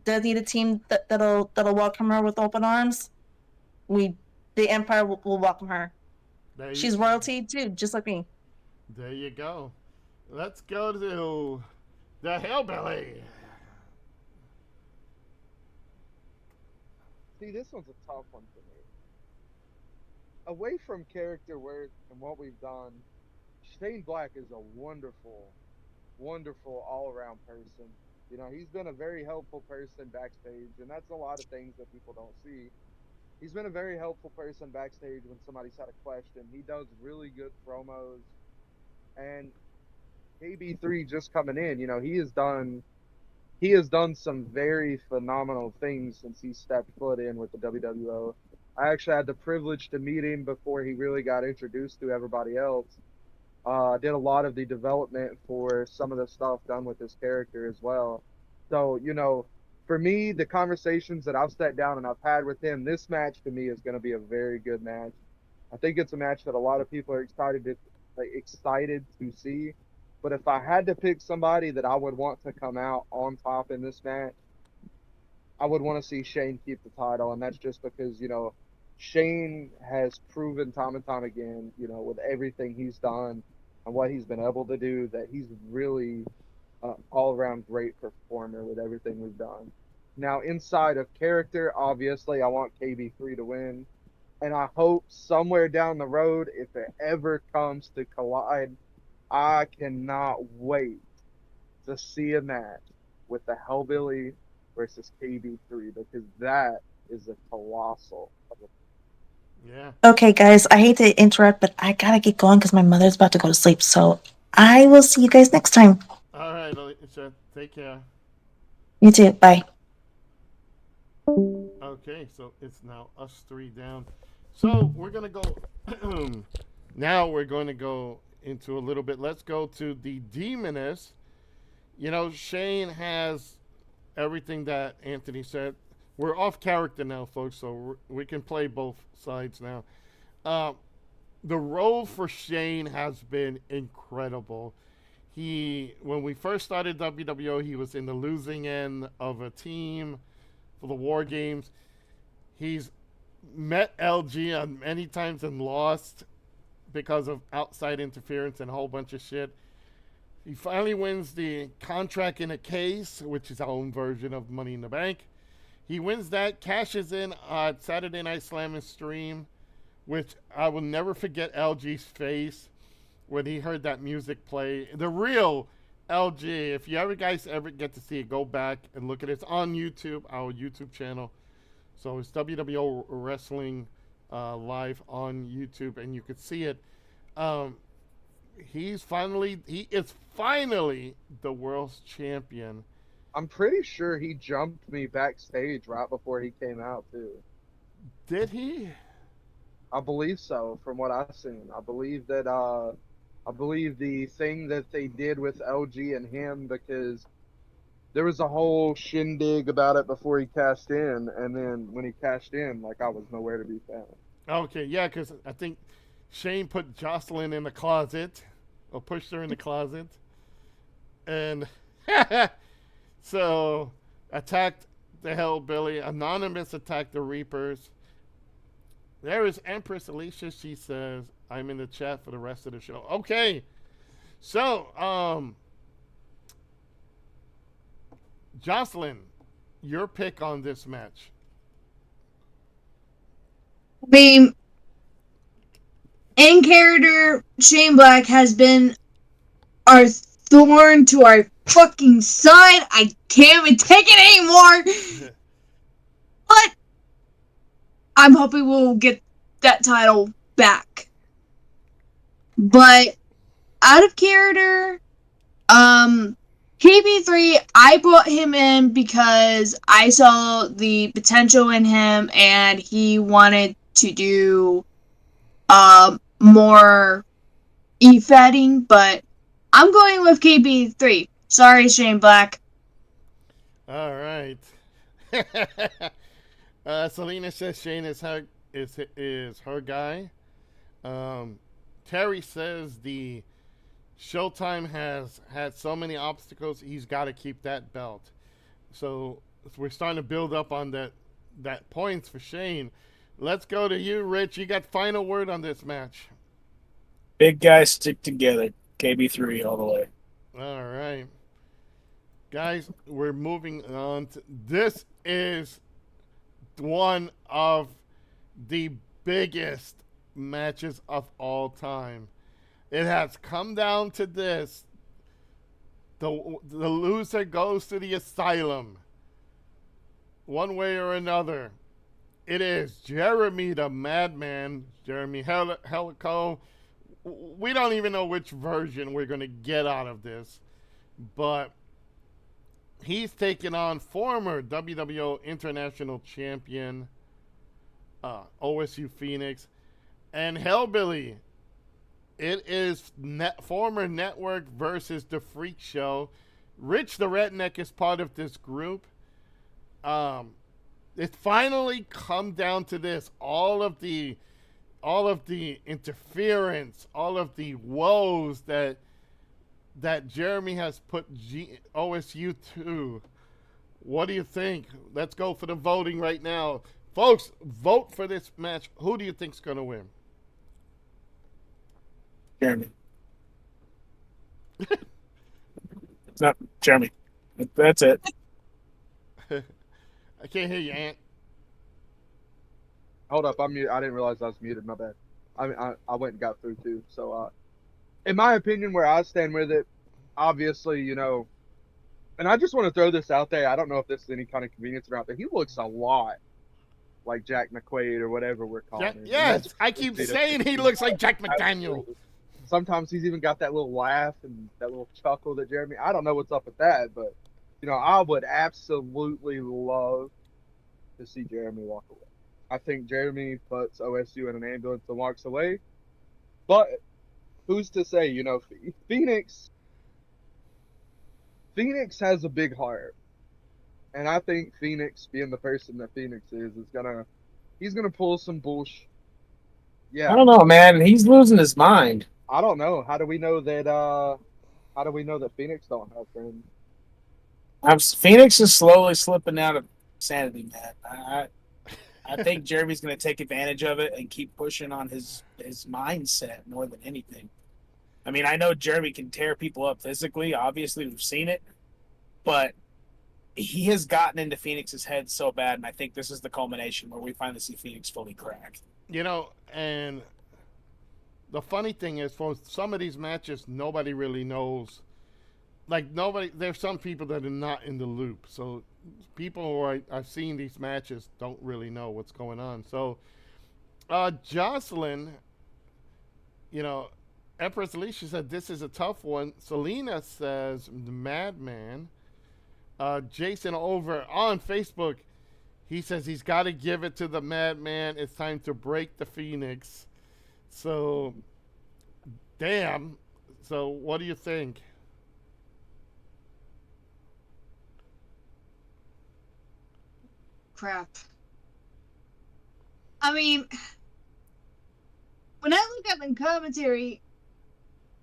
does need a team that'll welcome her with open arms, the Empire will welcome her. She's royalty too, just like me. There you go. Let's go to the Hellbilly. See, this one's a tough one for me. Away from character work and what we've done, Shane Black is a wonderful, wonderful all-around person. You know, he's been a very helpful person backstage, and that's a lot of things that people don't see. He's been a very helpful person backstage when somebody's had a question. He does really good promos. And KB3 just coming in, you know, he has done some very phenomenal things since he stepped foot in with the WWO. I actually had the privilege to meet him before he really got introduced to everybody else. Did a lot of the development for some of the stuff done with his character as well. So, you know, for me, the conversations that I've sat down and I've had with him, this match to me is going to be a very good match. I think it's a match that a lot of people are excited to see. But if I had to pick somebody that I would want to come out on top in this match, I would want to see Shane keep the title, and that's just because, you know, Shane has proven time and time again, you know, with everything he's done and what he's been able to do, that he's really all-around great performer with everything we've done. Now, inside of character, obviously, I want KB3 to win, and I hope somewhere down the road, if it ever comes to Collide, I cannot wait to see a match with the Hellbilly versus KB3, because that is a colossal. Yeah. Okay, guys, I hate to interrupt, but I gotta get going because my mother's about to go to sleep. So I will see you guys next time. All right, Alicia, take care. You too. Bye. Okay, so it's now us three down. So we're going to go. Now we're going to go into a little bit. Let's go to the Demoness. You know, Shane has everything that Anthony said. We're off character now, folks, so we can play both sides now. The role for Shane has been incredible. When we first started WWO, he was in the losing end of a team for the War Games. He's met LG on many times and lost because of outside interference and a whole bunch of shit. He finally wins the Contract in a Case, which is our own version of Money in the Bank. He wins that, cashes in on Saturday Night Slam and Stream, which I will never forget LG's face when he heard that music play. The real LG, if you guys ever get to see it, go back and look at it. It's on YouTube, our YouTube channel. So it's WWO Wrestling live on YouTube, and you could see it. He is finally the world's champion. I'm pretty sure he jumped me backstage right before he came out too. Did he? I believe so, from what I've seen. I believe the thing that they did with LG and him, because there was a whole shindig about it before he cashed in, and then when he cashed in, like, I was nowhere to be found. Okay, yeah, because I think Shane put Jocelyn in the closet, or pushed her in the closet, and so attacked the Hellbilly. Anonymous attacked the Reapers. There is Empress Alicia. She says, I'm in the chat for the rest of the show. Okay. So, Jocelyn, your pick on this match. I mean, in character, Shane Black has been our thorn to our fucking side. I can't even take it anymore. But I'm hoping we'll get that title back. But out of character, KB3, I brought him in because I saw the potential in him and he wanted to do more e-fatting, but I'm going with KB3. Sorry, Shane Black. All right. Selena says Shane is her guy. Terry says the Showtime has had so many obstacles, he's got to keep that belt. So we're starting to build up on that points for Shane. Let's go to you, Rich. You got final word on this match. Big guys stick together. KB3 all the way. All right. Guys, we're moving on. This is one of the biggest matches of all time. It has come down to this. The loser goes to the asylum. One way or another. It is Jeremy the Madman, Jeremy Helico. We don't even know which version we're going to get out of this. But he's taking on former WWO International Champion OSU Phoenix and Hellbilly. It is former Network versus the Freak Show. Rich the Redneck is part of this group. It finally come down to this. All of the interference, all of the woes that Jeremy has put OSU to. What do you think? Let's go for the voting right now. Folks, vote for this match. Who do you think's going to win? Jeremy. No, Jeremy. That's it. I can't hear you, Ant. Hold up, I'm mute. I didn't realize I was muted. My bad. I went and got through too. So, in my opinion, where I stand with it, obviously, you know, and I just want to throw this out there. I don't know if this is any kind of convenience or not, but he looks a lot like Jack McQuaid or whatever we're calling him. Yes, I keep saying he looks like Jack McDaniel. Sometimes he's even got that little laugh and that little chuckle that Jeremy. I don't know what's up with that, but you know, I would absolutely love to see Jeremy walk away. I think Jeremy puts OSU in an ambulance and walks away. But who's to say, you know, Phoenix has a big heart. And I think Phoenix, being the person that Phoenix is he's gonna pull some bullshit. Yeah. I don't know, man. He's losing his mind. I don't know. How do we know that Phoenix don't have friends? Phoenix is slowly slipping out of sanity, man. I think Jeremy's going to take advantage of it and keep pushing on his mindset more than anything. I mean, I know Jeremy can tear people up physically. Obviously, we've seen it. But he has gotten into Phoenix's head so bad, and I think this is the culmination where we finally see Phoenix fully cracked. You know, and the funny thing is, for some of these matches, nobody really knows. Like, there's some people that are not in the loop. So people who are seeing these matches don't really know what's going on. So, Jocelyn, you know, Empress Alicia said this is a tough one. Selena says the Madman. Jason over on Facebook, he says he's got to give it to the Madman. It's time to break the Phoenix. So, damn. So, what do you think? Crap. I mean, when I look at the commentary,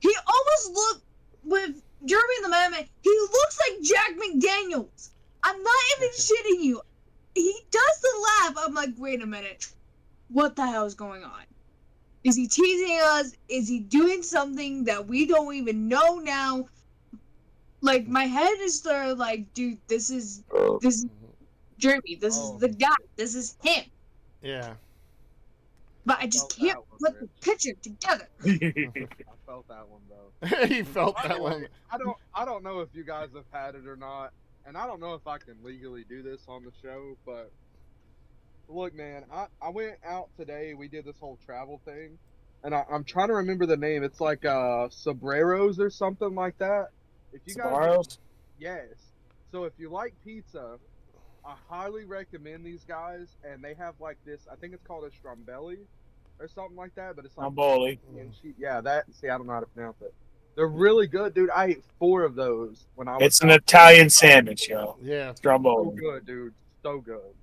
he almost looked with Jeremy the Madman. He looks like Jack McDaniels. I'm not even shitting you. He does the laugh. I'm like, wait a minute. what the hell is going on? Is he teasing us? Is he doing something that we don't even know now? Like, my head is there, like, dude, this is Jeremy. This is the guy. This is him. Yeah. But I just Felt can't that one, put the Rich. picture together. I felt that one, bro. He felt that Anyway, one. I don't know if you guys have had it or not, and I don't know if I can legally do this on the show, but look, man, I went out today. We did this whole travel thing, and I'm trying to remember the name. It's like Sobreros or something like that. If you guys, Sbarro's? yes. So if you like pizza, I highly recommend these guys, and they have like this. I think it's called a Strombelli or something like that, but it's like Stromboli. and yeah, that. See, I don't know how to pronounce it. They're really good, dude. I ate 4 of those when I was. It's an out. Italian sandwich, yo. Yeah. So Stromboli. good, dude. So good.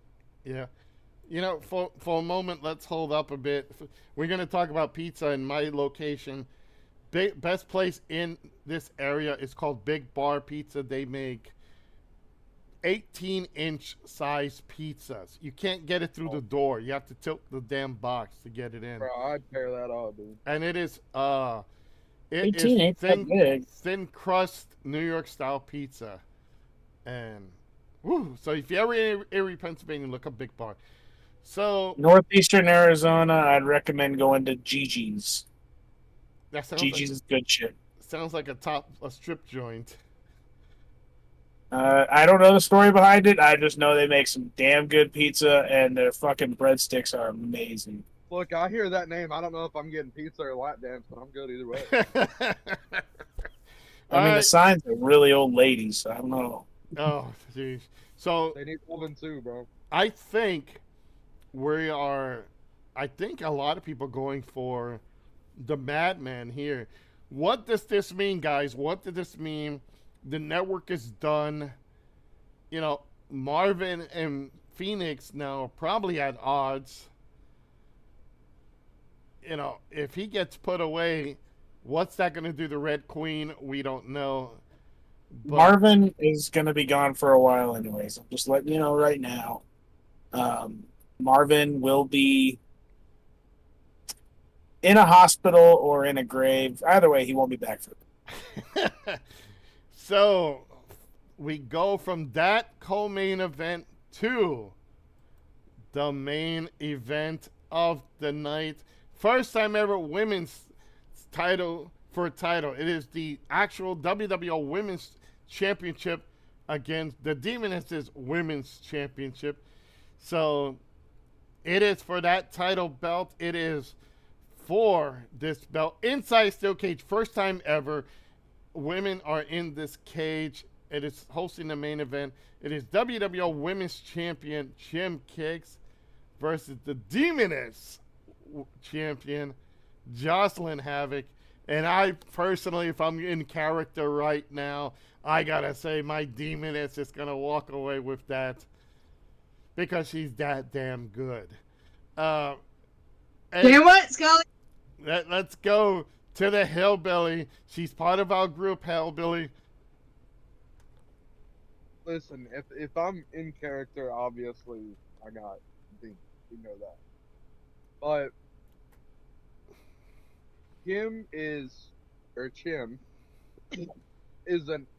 Yeah. You know, for a moment, let's hold up a bit. We're going to talk about pizza in my location. Best place in this area is called Big Bar Pizza. They make 18-inch size pizzas. You can't get it through the door. You have to tilt the damn box to get it in. Bro, I'd pair that up, dude. And it is 18 ain't that big. thin crust New York style pizza. And woo, so if you're ever in Erie, Pennsylvania, look up Big Bar. So Northeastern Arizona, I'd recommend going to Gigi's. that Gigi's is good shit. sounds like a strip joint. I don't know the story behind it. I just know they make some damn good pizza, and their fucking breadsticks are amazing. Look, I hear that name. I don't know if I'm getting pizza or lap dance, but I'm good either way. I mean, the Alright. signs are really old ladies, so I don't know. Oh, jeez. So They need oven too, bro. I think we are. I think a lot of people going for the Madman here. What does this mean, guys? What does this mean? The network is done. You know, Marvin and Phoenix now are probably at odds. You know, if he gets put away, what's that going to do to Red Queen? We don't know. But Marvin is going to be gone for a while, anyways. I'm just letting you know right now. Marvin will be in a hospital or in a grave. Either way, he won't be back for it. So we go from that co-main event to the main event of the night. First time ever women's title for a title. It is the actual WWO Women's Championship against the Demonesses Women's Championship. So it is for that title belt. It is for this belt inside steel cage. First time ever. Women are in this cage. It is hosting the main event. It is WWO Women's Champion Jim Kicks versus the Demoness Champion Jocelyn Havoc. And I personally, if I'm in character right now, I gotta say my Demoness is gonna walk away with that because she's that damn good. And Damn what, Scully? let's go to the Hillbilly. She's part of our group, Hillbilly. Listen, if I'm in character, obviously I got Dean. We know that. But Chim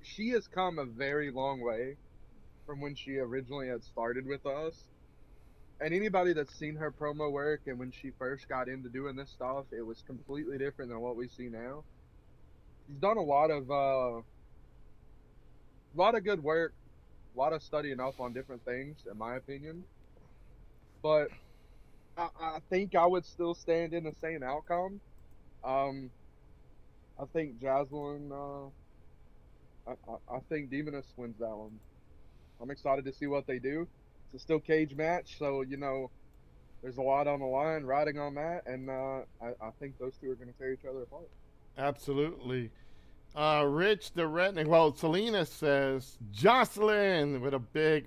she has come a very long way from when she originally had started with us. And anybody that's seen her promo work and when she first got into doing this stuff, it was completely different than what we see now. She's done a lot of good work, a lot of studying up on different things, in my opinion. But I think I would still stand in the same outcome. I think Jocelyn, I think Demoness wins that one. I'm excited to see what they do. It's a steel cage match, so there's a lot on the line riding on that, and I think those two are going to tear each other apart. Absolutely. Rich the Redneck. Well, Selena says Jocelyn with a big.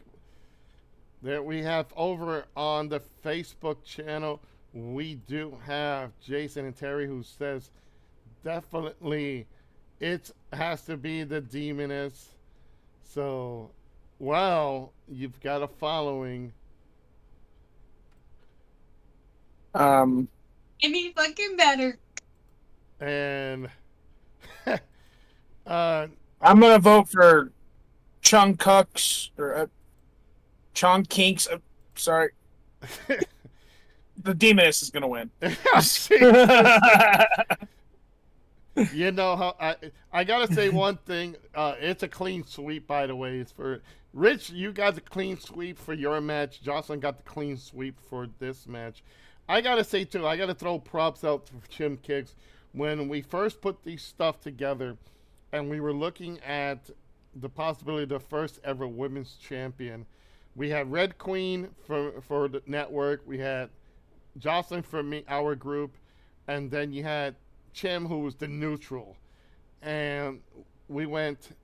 That we have over on the Facebook channel. We do have Jason and Terry who says definitely it has to be the Demoness. So, well, you've got a following. Any fucking better. And I'm gonna vote for Chung Cooks or Chung Kinks. Sorry, the Demoness is gonna win. You know how I gotta say one thing. It's a clean sweep, by the way. It's for Rich. You got the clean sweep for your match. Jocelyn got the clean sweep for this match. I gotta say too. I gotta throw props out to Jim Kicks. When we first put these stuff together, and we were looking at the possibility of the first ever women's champion, we had Red Queen for the network. We had Jocelyn for me, our group, and then you had Chim, who was the neutral, and we went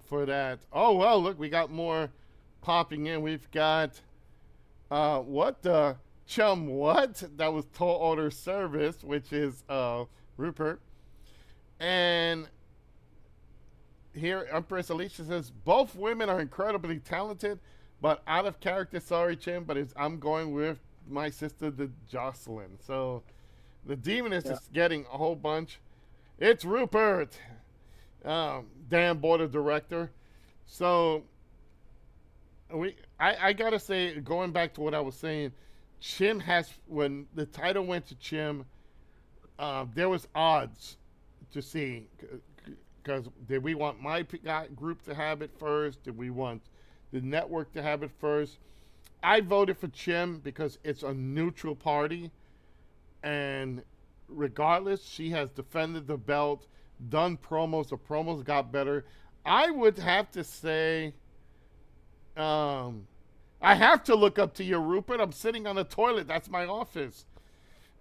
for that. Oh well, look, we got more popping in. We've got what the Chum what? That was Tall Order Service, which is Rupert, and here Empress Alicia says both women are incredibly talented, but out of character. Sorry, Chim, but I'm going with my sister, the Jocelyn. So. The Demoness is getting a whole bunch. It's Rupert, damn board of director. So I gotta say, going back to what I was saying, Chim has, when the title went to Chim, there was odds to see, because did we want my group to have it first? Did we want the network to have it first? I voted for Chim because it's a neutral party. And regardless, she has defended the belt, done promos. The promos got better. I would have to say, I have to look up to you, Rupert. I'm sitting on the toilet. That's my office.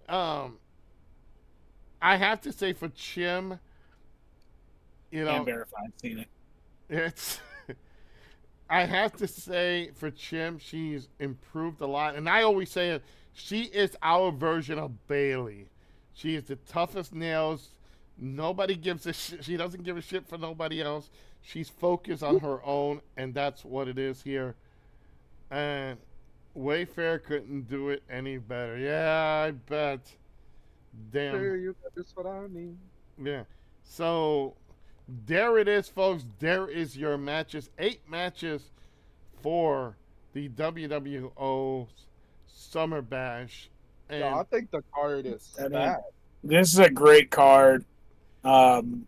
I have to say for Chim, you know, Can't verify. I've seen it. it's. I have to say for Chim, she's improved a lot, and I always say it. She is our version of Bailey. She is the toughest nails. Nobody gives a shit. She doesn't give a shit for nobody else. She's focused on her own, and that's what it is here. And Wayfair couldn't do it any better. Yeah, I bet. Damn. There you go. That's what I mean. Yeah. So there it is, folks. There is your matches. 8 matches for the WWO Summer Bash. And Yeah, I think the card is I mean, bad. This is a great card. I'm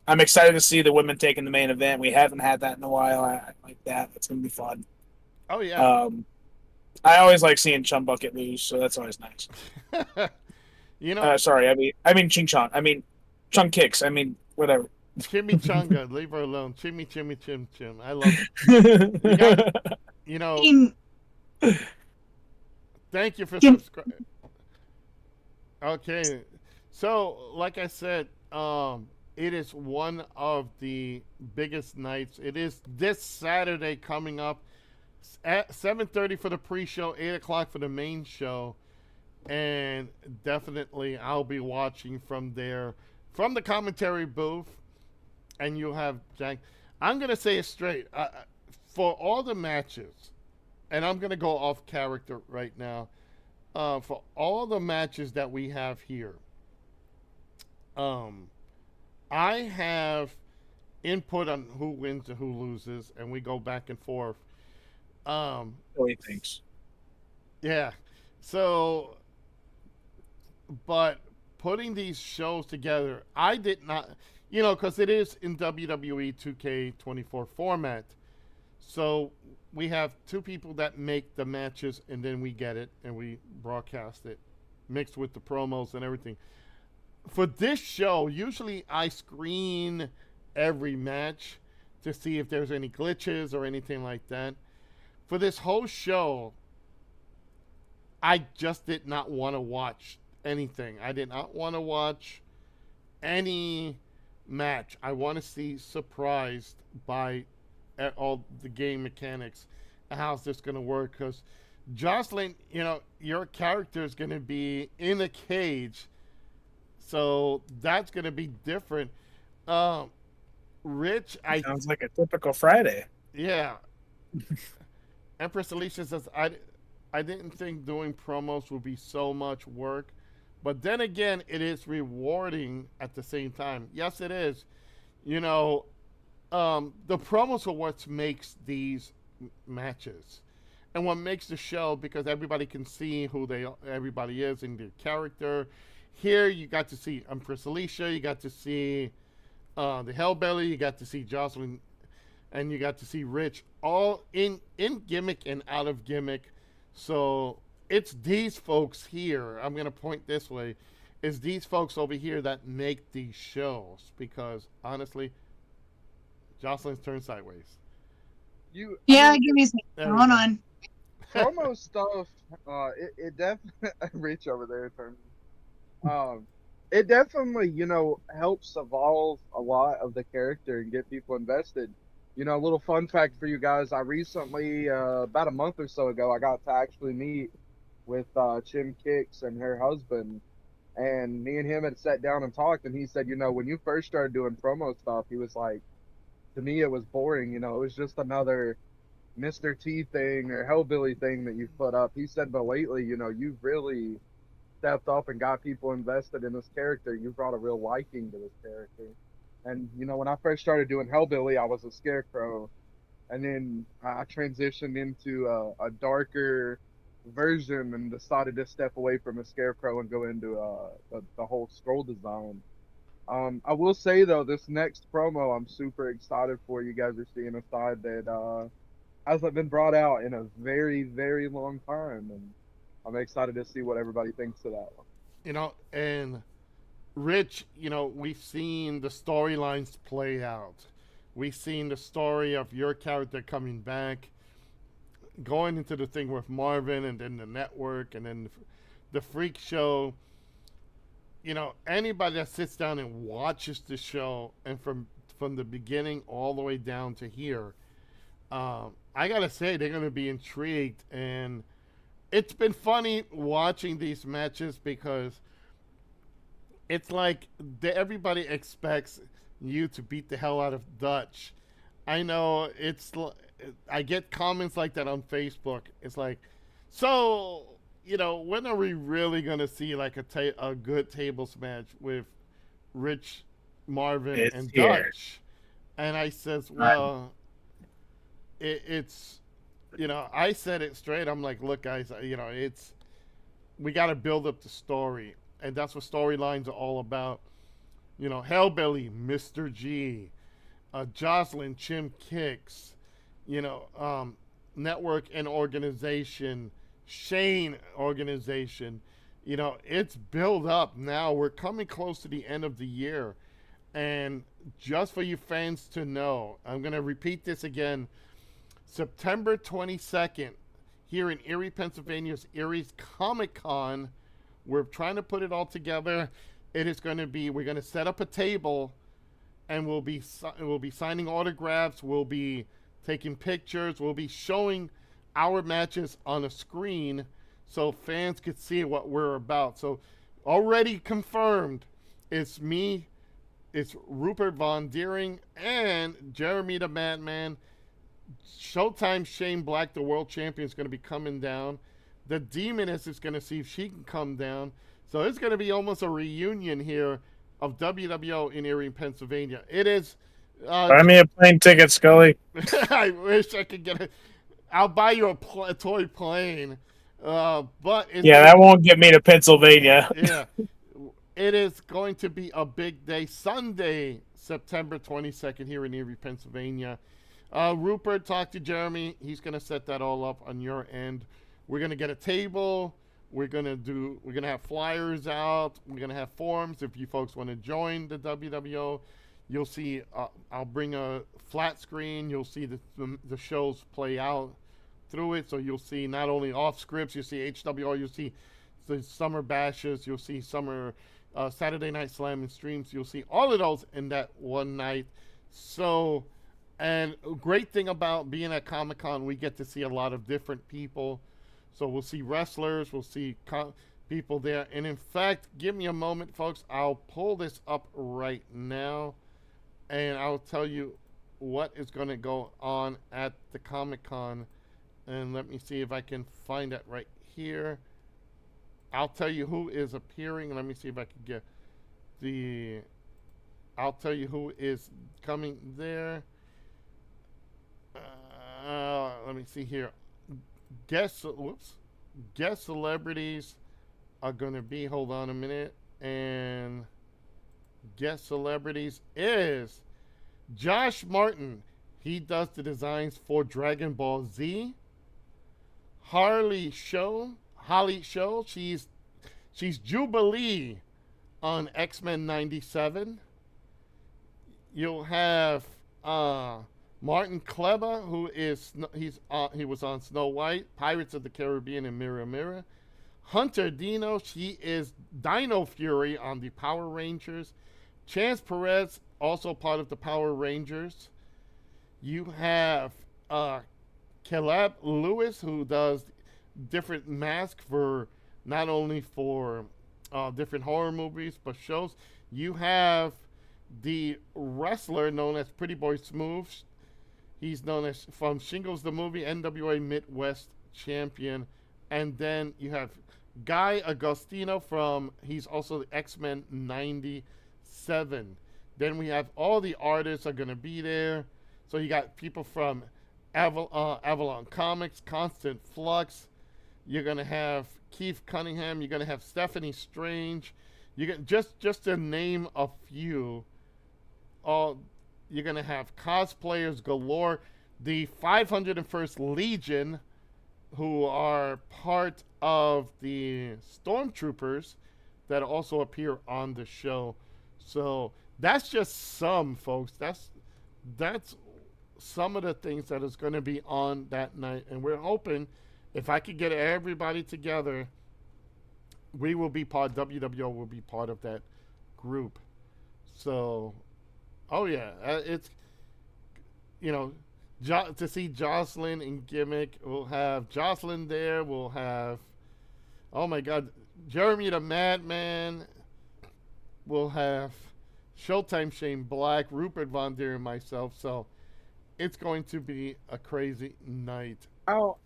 excited to see the women taking the main event. We haven't had that in a while. I like that. That's gonna be fun. oh yeah. I always like seeing Chum Bucket lose, so that's always nice. You know, Sorry, I mean Ching Chong. I mean Chung Kicks. I mean whatever. Chimichanga, leave her alone. Chim. I love it. You know, thank you for subscribing. Okay, so like I said, it is one of the biggest nights. It is this Saturday coming up at 7:30 for the pre-show, 8 o'clock for the main show, and definitely I'll be watching from there, from the commentary booth, and you'll have Jack. I'm gonna say it straight, for all the matches, and I'm gonna go off character right now. For all the matches that we have here, I have input on who wins and who loses, and we go back and forth. Really thinks. Yeah. So, but putting these shows together, I did not, because it is in WWE 2K24 format. So we have 2 people that make the matches, and then we get it and we broadcast it, mixed with the promos and everything. For this show, usually I screen every match to see if there's any glitches or anything like that. For this whole show, I just did not want to watch anything. I did not want to watch any match. I want to see surprised by all the game mechanics and how's this going to work. Because Jocelyn, your character is going to be in a cage, so that's going to be different. Rich, Sounds like a typical Friday. yeah. Empress Alicia says, I I didn't think doing promos would be so much work. But then again, it is rewarding at the same time. Yes, it is. You know, the promos are what makes these matches, and what makes the show, because everybody can see who everybody is in their character. Here, you got to see Empress Alicia, you got to see the Hellbelly, you got to see Jocelyn, and you got to see Rich, all in gimmick and out of gimmick. So it's these folks here. I'm gonna point this way. It's these folks over here that make these shows, because honestly, Jocelyn's turned sideways. Yeah, give me a second. There we Hold go. on. Promo stuff, it definitely reach over there for me. It definitely, helps evolve a lot of the character and get people invested. A little fun fact for you guys: I recently, about a month or so ago, I got to actually meet with Chim Kicks and her husband, and me and him had sat down and talked. And he said, when you first started doing promo stuff, he was like, to me, it was boring. It was just another Mr. T thing or Hellbilly thing that you've put up. He said, but lately, you've really stepped up and got people invested in this character. You brought a real liking to this character. And, when I first started doing Hellbilly, I was a Scarecrow. And then I transitioned into a darker version and decided to step away from a Scarecrow and go into the whole scroll design. I will say, though, this next promo I'm super excited for. You guys are seeing a side that hasn't been brought out in a very, very long time, and I'm excited to see what everybody thinks of that one. And Rich, we've seen the storylines play out. We've seen the story of your character coming back, going into the thing with Marvin, and then the network, and then the Freak Show. Anybody that sits down and watches the show, and from the beginning all the way down to here, I gotta say, they're gonna be intrigued. And it's been funny watching these matches, because it's like everybody expects you to beat the hell out of Dutch. I know I get comments like that on Facebook. It's like, so, when are we really gonna see like a good tables match with Rich, Marvin, and here. Dutch? And I says, well, it's, I said it straight. I'm like, look, guys, we got to build up the story, and that's what storylines are all about. Hellbilly, Mr. G, Jocelyn, Chim Kicks, network and organization, Shane organization. It's built up now. We're coming close to the end of the year, and just for you fans to know, I'm going to repeat this again. September 22nd, here in Erie, Pennsylvania's Erie's Comic-Con. We're trying to put it all together. It is going to be, we're going to set up a table, and we'll be signing autographs. We'll be taking pictures. We'll be showing our matches on a screen so fans could see what we're about. So already confirmed, it's me, it's Rupert Von Deering, and Jeremy the Madman. Showtime Shane Black, the world champion, is going to be coming down. The Demoness is going to see if she can come down. So it's going to be almost a reunion here of WWO in Erie, Pennsylvania. It is. Buy me a plane ticket, Scully. I wish I could get it. I'll buy you a toy plane. But that won't get me to Pennsylvania. Yeah. It is going to be a big day. Sunday, September 22nd, here in Erie, Pennsylvania. Rupert, talk to Jeremy. He's going to set that all up on your end. We're going to get a table. We're going to have flyers out. We're going to have forms if you folks want to join the WWO. You'll see, I'll bring a flat screen. You'll see the shows play out through it. So you'll see not only off scripts, you'll see HWO, you'll see the summer bashes, you'll see summer Saturday Night Slam and streams. You'll see all of those in that one night. So, and a great thing about being at Comic-Con, we get to see a lot of different people. So we'll see wrestlers, we'll see people there. And in fact, give me a moment, folks. I'll pull this up right now, and I'll tell you what is going to go on at the Comic-Con And let me see if I can find it right here. I'll tell you who is appearing. Let me see if I can get the. I'll tell you who is coming there. Let me see here. Guest celebrities are going to be. Hold on a minute. And guest celebrities is Josh Martin. He does the designs for Dragon Ball Z. Holly Show. She's Jubilee on X-Men 97. You'll have Martin Kleba, who is he was on Snow White, Pirates of the Caribbean, and Mirror Mirror. Hunter Dino, she is Dino Fury on the Power Rangers. Chance Perez, also part of the Power Rangers. You have Caleb Lewis, who does different masks for not only for different horror movies but shows. You have the wrestler known as Pretty Boy Smooth. He's known as from Shingles the Movie, NWA Midwest Champion. And then you have Guy Agostino from, he's also the X-Men 97. Then we have all the artists are going to be there. So you got people from Avalon Comics, Constant Flux. You're going to have Keith Cunningham. You're going to have Stephanie Strange. You get just to name a few. You're going to have cosplayers galore. The 501st Legion, who are part of the Stormtroopers that also appear on the show. So that's just some, folks. That's some of the things that is going to be on that night. And we're hoping if I could get everybody together, we will be WWO will be part of that group. So, oh yeah, it's, to see Jocelyn and Gimmick. We'll have Jocelyn there. We'll have, oh my God, Jeremy the Madman. We'll have Showtime Shane Black, Rupert Von Der, and myself. So it's going to be a crazy night. How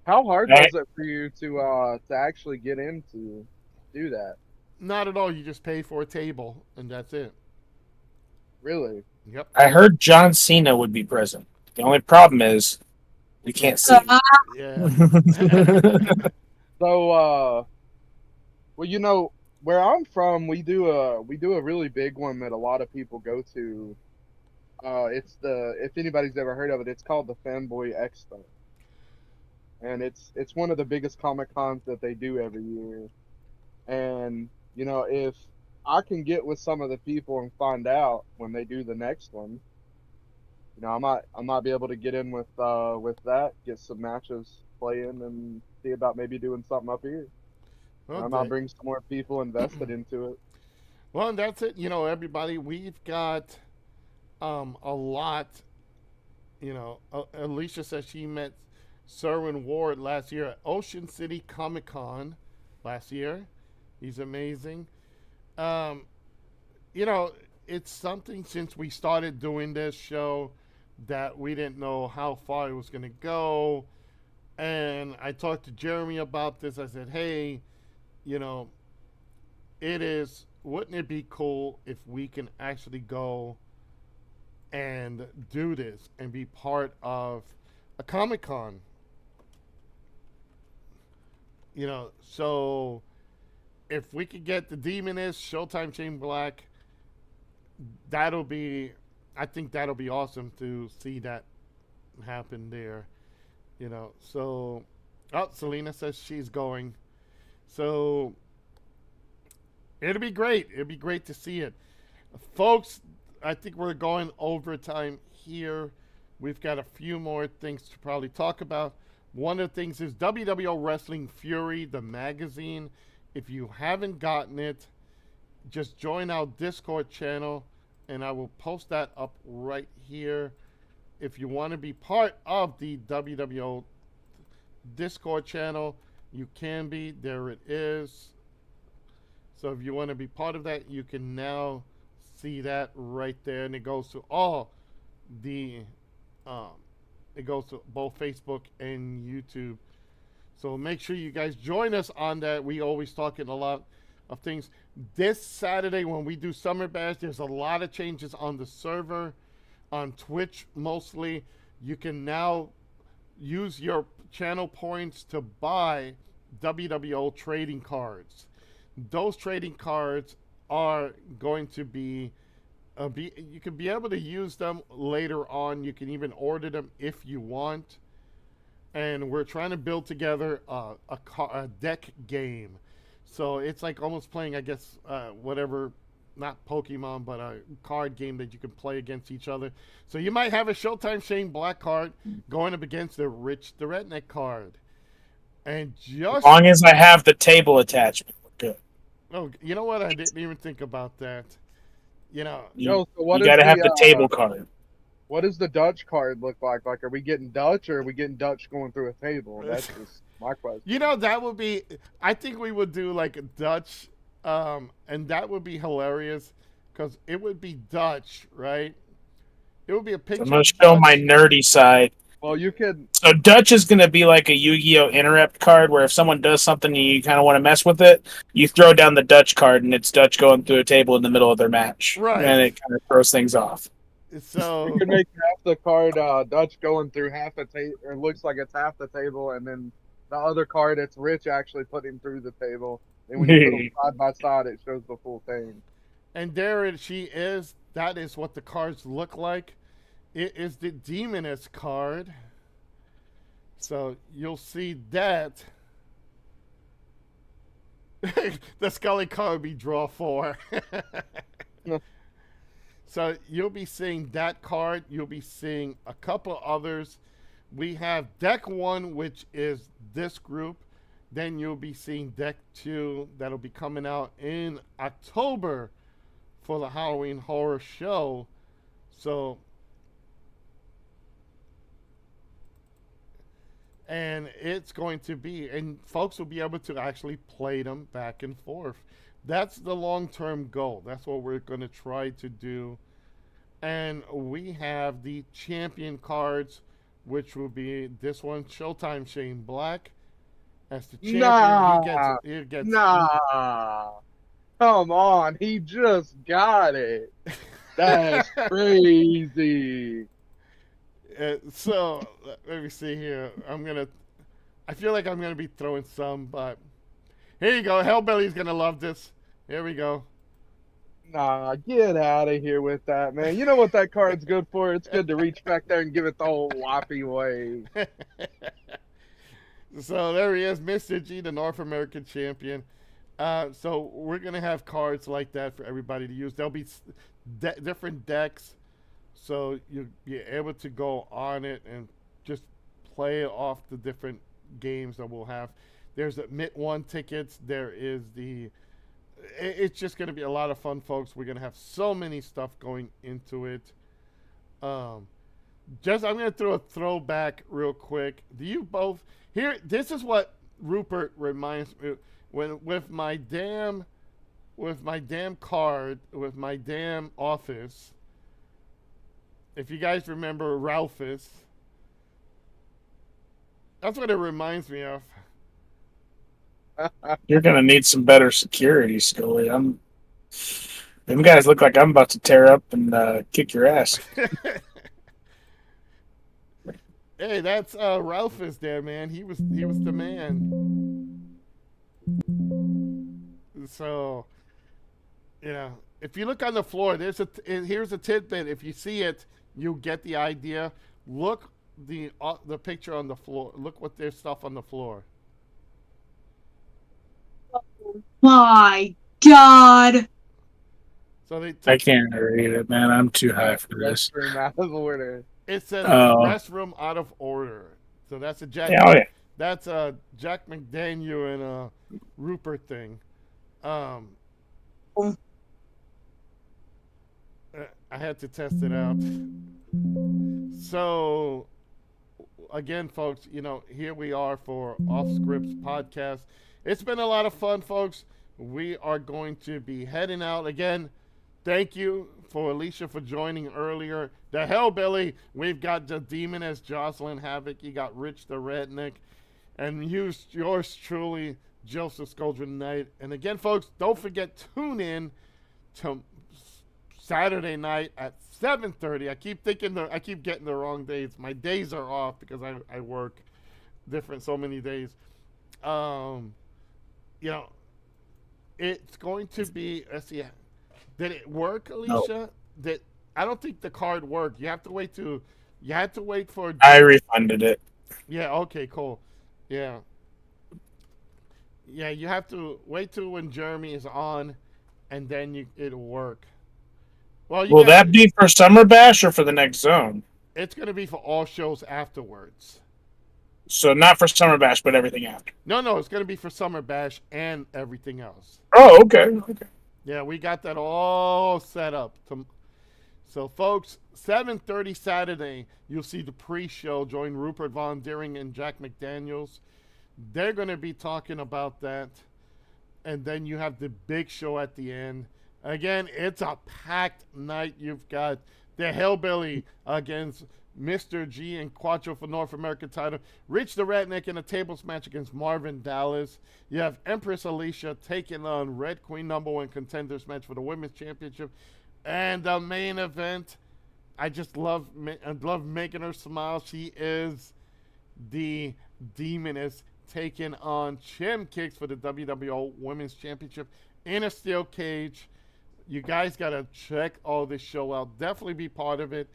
hard was it for you to actually get in to do that? Not at all. You just pay for a table, and that's it. Really? Yep. I heard John Cena would be present. The only problem is we can't see him. Yeah. So, well, where I'm from, we do a really big one that a lot of people go to. If anybody's ever heard of it, it's called the Fanboy Expo. And it's one of the biggest Comic Cons that they do every year. And, if I can get with some of the people and find out when they do the next one, I might be able to get in with that, get some matches playing, and see about maybe doing something up here. Okay. I might bring some more people invested into it. Well, and that's it. Everybody, we've got a lot. Alicia says she met Serwin Ward last year at Ocean City Comic Con last year. He's amazing. It's something since we started doing this show that we didn't know how far it was going to go. And I talked to Jeremy about this. I said, hey, wouldn't it be cool if we can actually go and do this and be part of a Comic-Con? So if we could get the Demonist, Showtime Shane Black, I think that'll be awesome to see that happen there. So, Selena says she's going. So it'll be great. It'll be great to see it. Folks, I think we're going overtime here. We've got a few more things to probably talk about. One of the things is WWO Wrestling Fury, the magazine. If you haven't gotten it, just join our Discord channel, and I will post that up right here. If you want to be part of the WWO Discord channel, you can be. There it is. So if you want to be part of that, you can now see that right there, and it goes to all the It goes to both Facebook and YouTube. So make sure you guys join us on that. We always talking a lot of things. This Saturday when we do Summer Bash, there's a lot of changes on the server, on Twitch mostly. You can now use your channel points to buy WWO trading cards. Those trading cards are going to be you can be able to use them later on. You can even order them if you want. And we're trying to build together a deck game. So it's like almost playing, I guess, whatever, not Pokemon, but a card game that you can play against each other. So you might have a Showtime Shane Black card going up against the Rich the Redneck card. And just As long as I have the table attachment, we're good. oh, you know what? I didn't even think about that. You know, You, So what you is got to have the table card. What does the Dutch card look like? Like, are we getting Dutch or are we getting Dutch going through a table? That's just my question. you know that would be. I think we would do like a Dutch, and that would be hilarious because it would be Dutch, right? It would be a picture. I'm going of to show Dutch. my nerdy side. Well, you could. So Dutch is going to be like a Yu-Gi-Oh! Interrupt card where if someone does something and you kind of want to mess with it, you throw down the Dutch card and it's Dutch going through a table in the middle of their match. Right. And it kind of throws things off. So You could make half the card Dutch going through half the table, or it looks like it's half the table, and then the other card it's Rich actually putting through the table. And when you put them side by side, it shows the full thing. and there she is. That is what the cards look like. It is the Demoness card. So you'll see that. The Scully card be draw 4. So you'll be seeing that card. You'll be seeing a couple others. We have deck 1, which is this group. Then you'll be seeing deck 2 that'll be coming out in October for the Halloween Horror Show. So, and it's going to be, and folks will be able to actually play them back and forth. That's the long-term goal. That's what we're going to try to do. And we have the champion cards, which will be this one, Showtime Shane Black. As the champion, Nah. he gets Nah. Come on. He just got it. That's crazy. So let me see here. I feel like I'm gonna be throwing some, but here you go. Hellbelly's gonna love this. Here we go. Nah, get out of here with that, man. You know what that card's good for? It's good to reach back there and give it the whole whoppy way. So there he is, Mr. G, the North American champion. So we're gonna have cards like that for everybody to use. There'll be different decks, so you'll be able to go on it and just play off the different games that we'll have. There's the MIT 1 tickets. There is the. It's just gonna be a lot of fun, folks. We're gonna have so many stuff going into it. I'm gonna throw a throwback real quick. Do you both here? This is what Rupert reminds me when with my damn card, with my damn office. If you guys remember Ralphus, that's what it reminds me of. You're going to need some better security, Scully. Them guys look like I'm about to tear up and kick your ass. Hey, that's Ralphus there, man. He was the man. So, you know, if you look on the floor, here's a tidbit. If you see it, you'll get the idea. Look the picture on the floor. Look what there's stuff on the floor. My God. So they I can't read it, man. I'm too high for this. Restroom out of order. It says Oh. restroom out of order. So that's a Jack. Yeah, oh, yeah. That's a Jack McDaniel and a Rupert thing. I had to test it out. So, again, folks, you know, here we are for Off Scripts podcast. It's been a lot of fun, folks. We are going to be heading out again. Thank you for Alicia for joining earlier. The Hellbilly, we've got the Demon as Jocelyn Havoc. You got Rich the Redneck. And yours truly, Joseph Scoldren Knight. And again, folks, don't forget, tune in to Saturday night at 7:30. I keep getting the wrong days. My days are off because I work so many days. It's going to be, let's see, did it work, Alicia? No. I don't think the card worked. You had to wait for. I refunded it. Yeah. Okay. Cool. Yeah. Yeah. You have to wait till when Jeremy is on, and then it'll work. Well, will that be for Summer Bash or for the next zone? It's going to be for all shows afterwards. So not for Summer Bash, but everything after. No, it's going to be for Summer Bash and everything else. Oh, okay. Yeah, we got that all set up. So, folks, 7:30 Saturday, you'll see the pre-show. Join Rupert Von Deering and Jack McDaniels. They're going to be talking about that. And then you have the big show at the end. Again, it's a packed night. You've got the Hellbilly against Mr. G and Quattro for North American title. Rich the Redneck in a tables match against Marvin Dallas. You have Empress Alicia taking on Red Queen #1 contenders match for the women's championship. And the main event, I love making her smile. She is the Demoness taking on Chim Kicks for the WWO Women's Championship in a steel cage. You guys got to check all this show out. Definitely be part of it.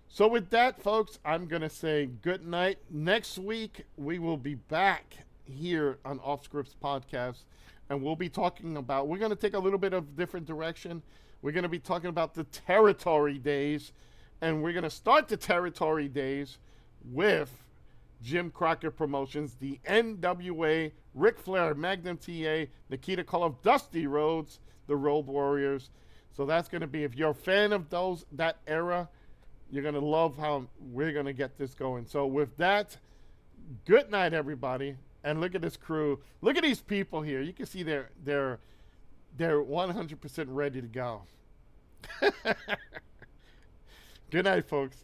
So with that, folks, I'm going to say good night. Next week, we will be back here on Off Scripts Podcast, and we'll be talking about, we're going to take a little bit of different direction. We're going to be talking about the Territory Days, and we're going to start the Territory Days with Jim Crockett Promotions, the NWA, Ric Flair, Magnum TA, Nikita Koloff, Dusty Rhodes, the Road Warriors. So that's going to be, if you're a fan of that era, you're going to love how we're going to get this going. So with that, good night, everybody. And look at this crew. Look at these people here. You can see they're 100% ready to go. Good night, folks.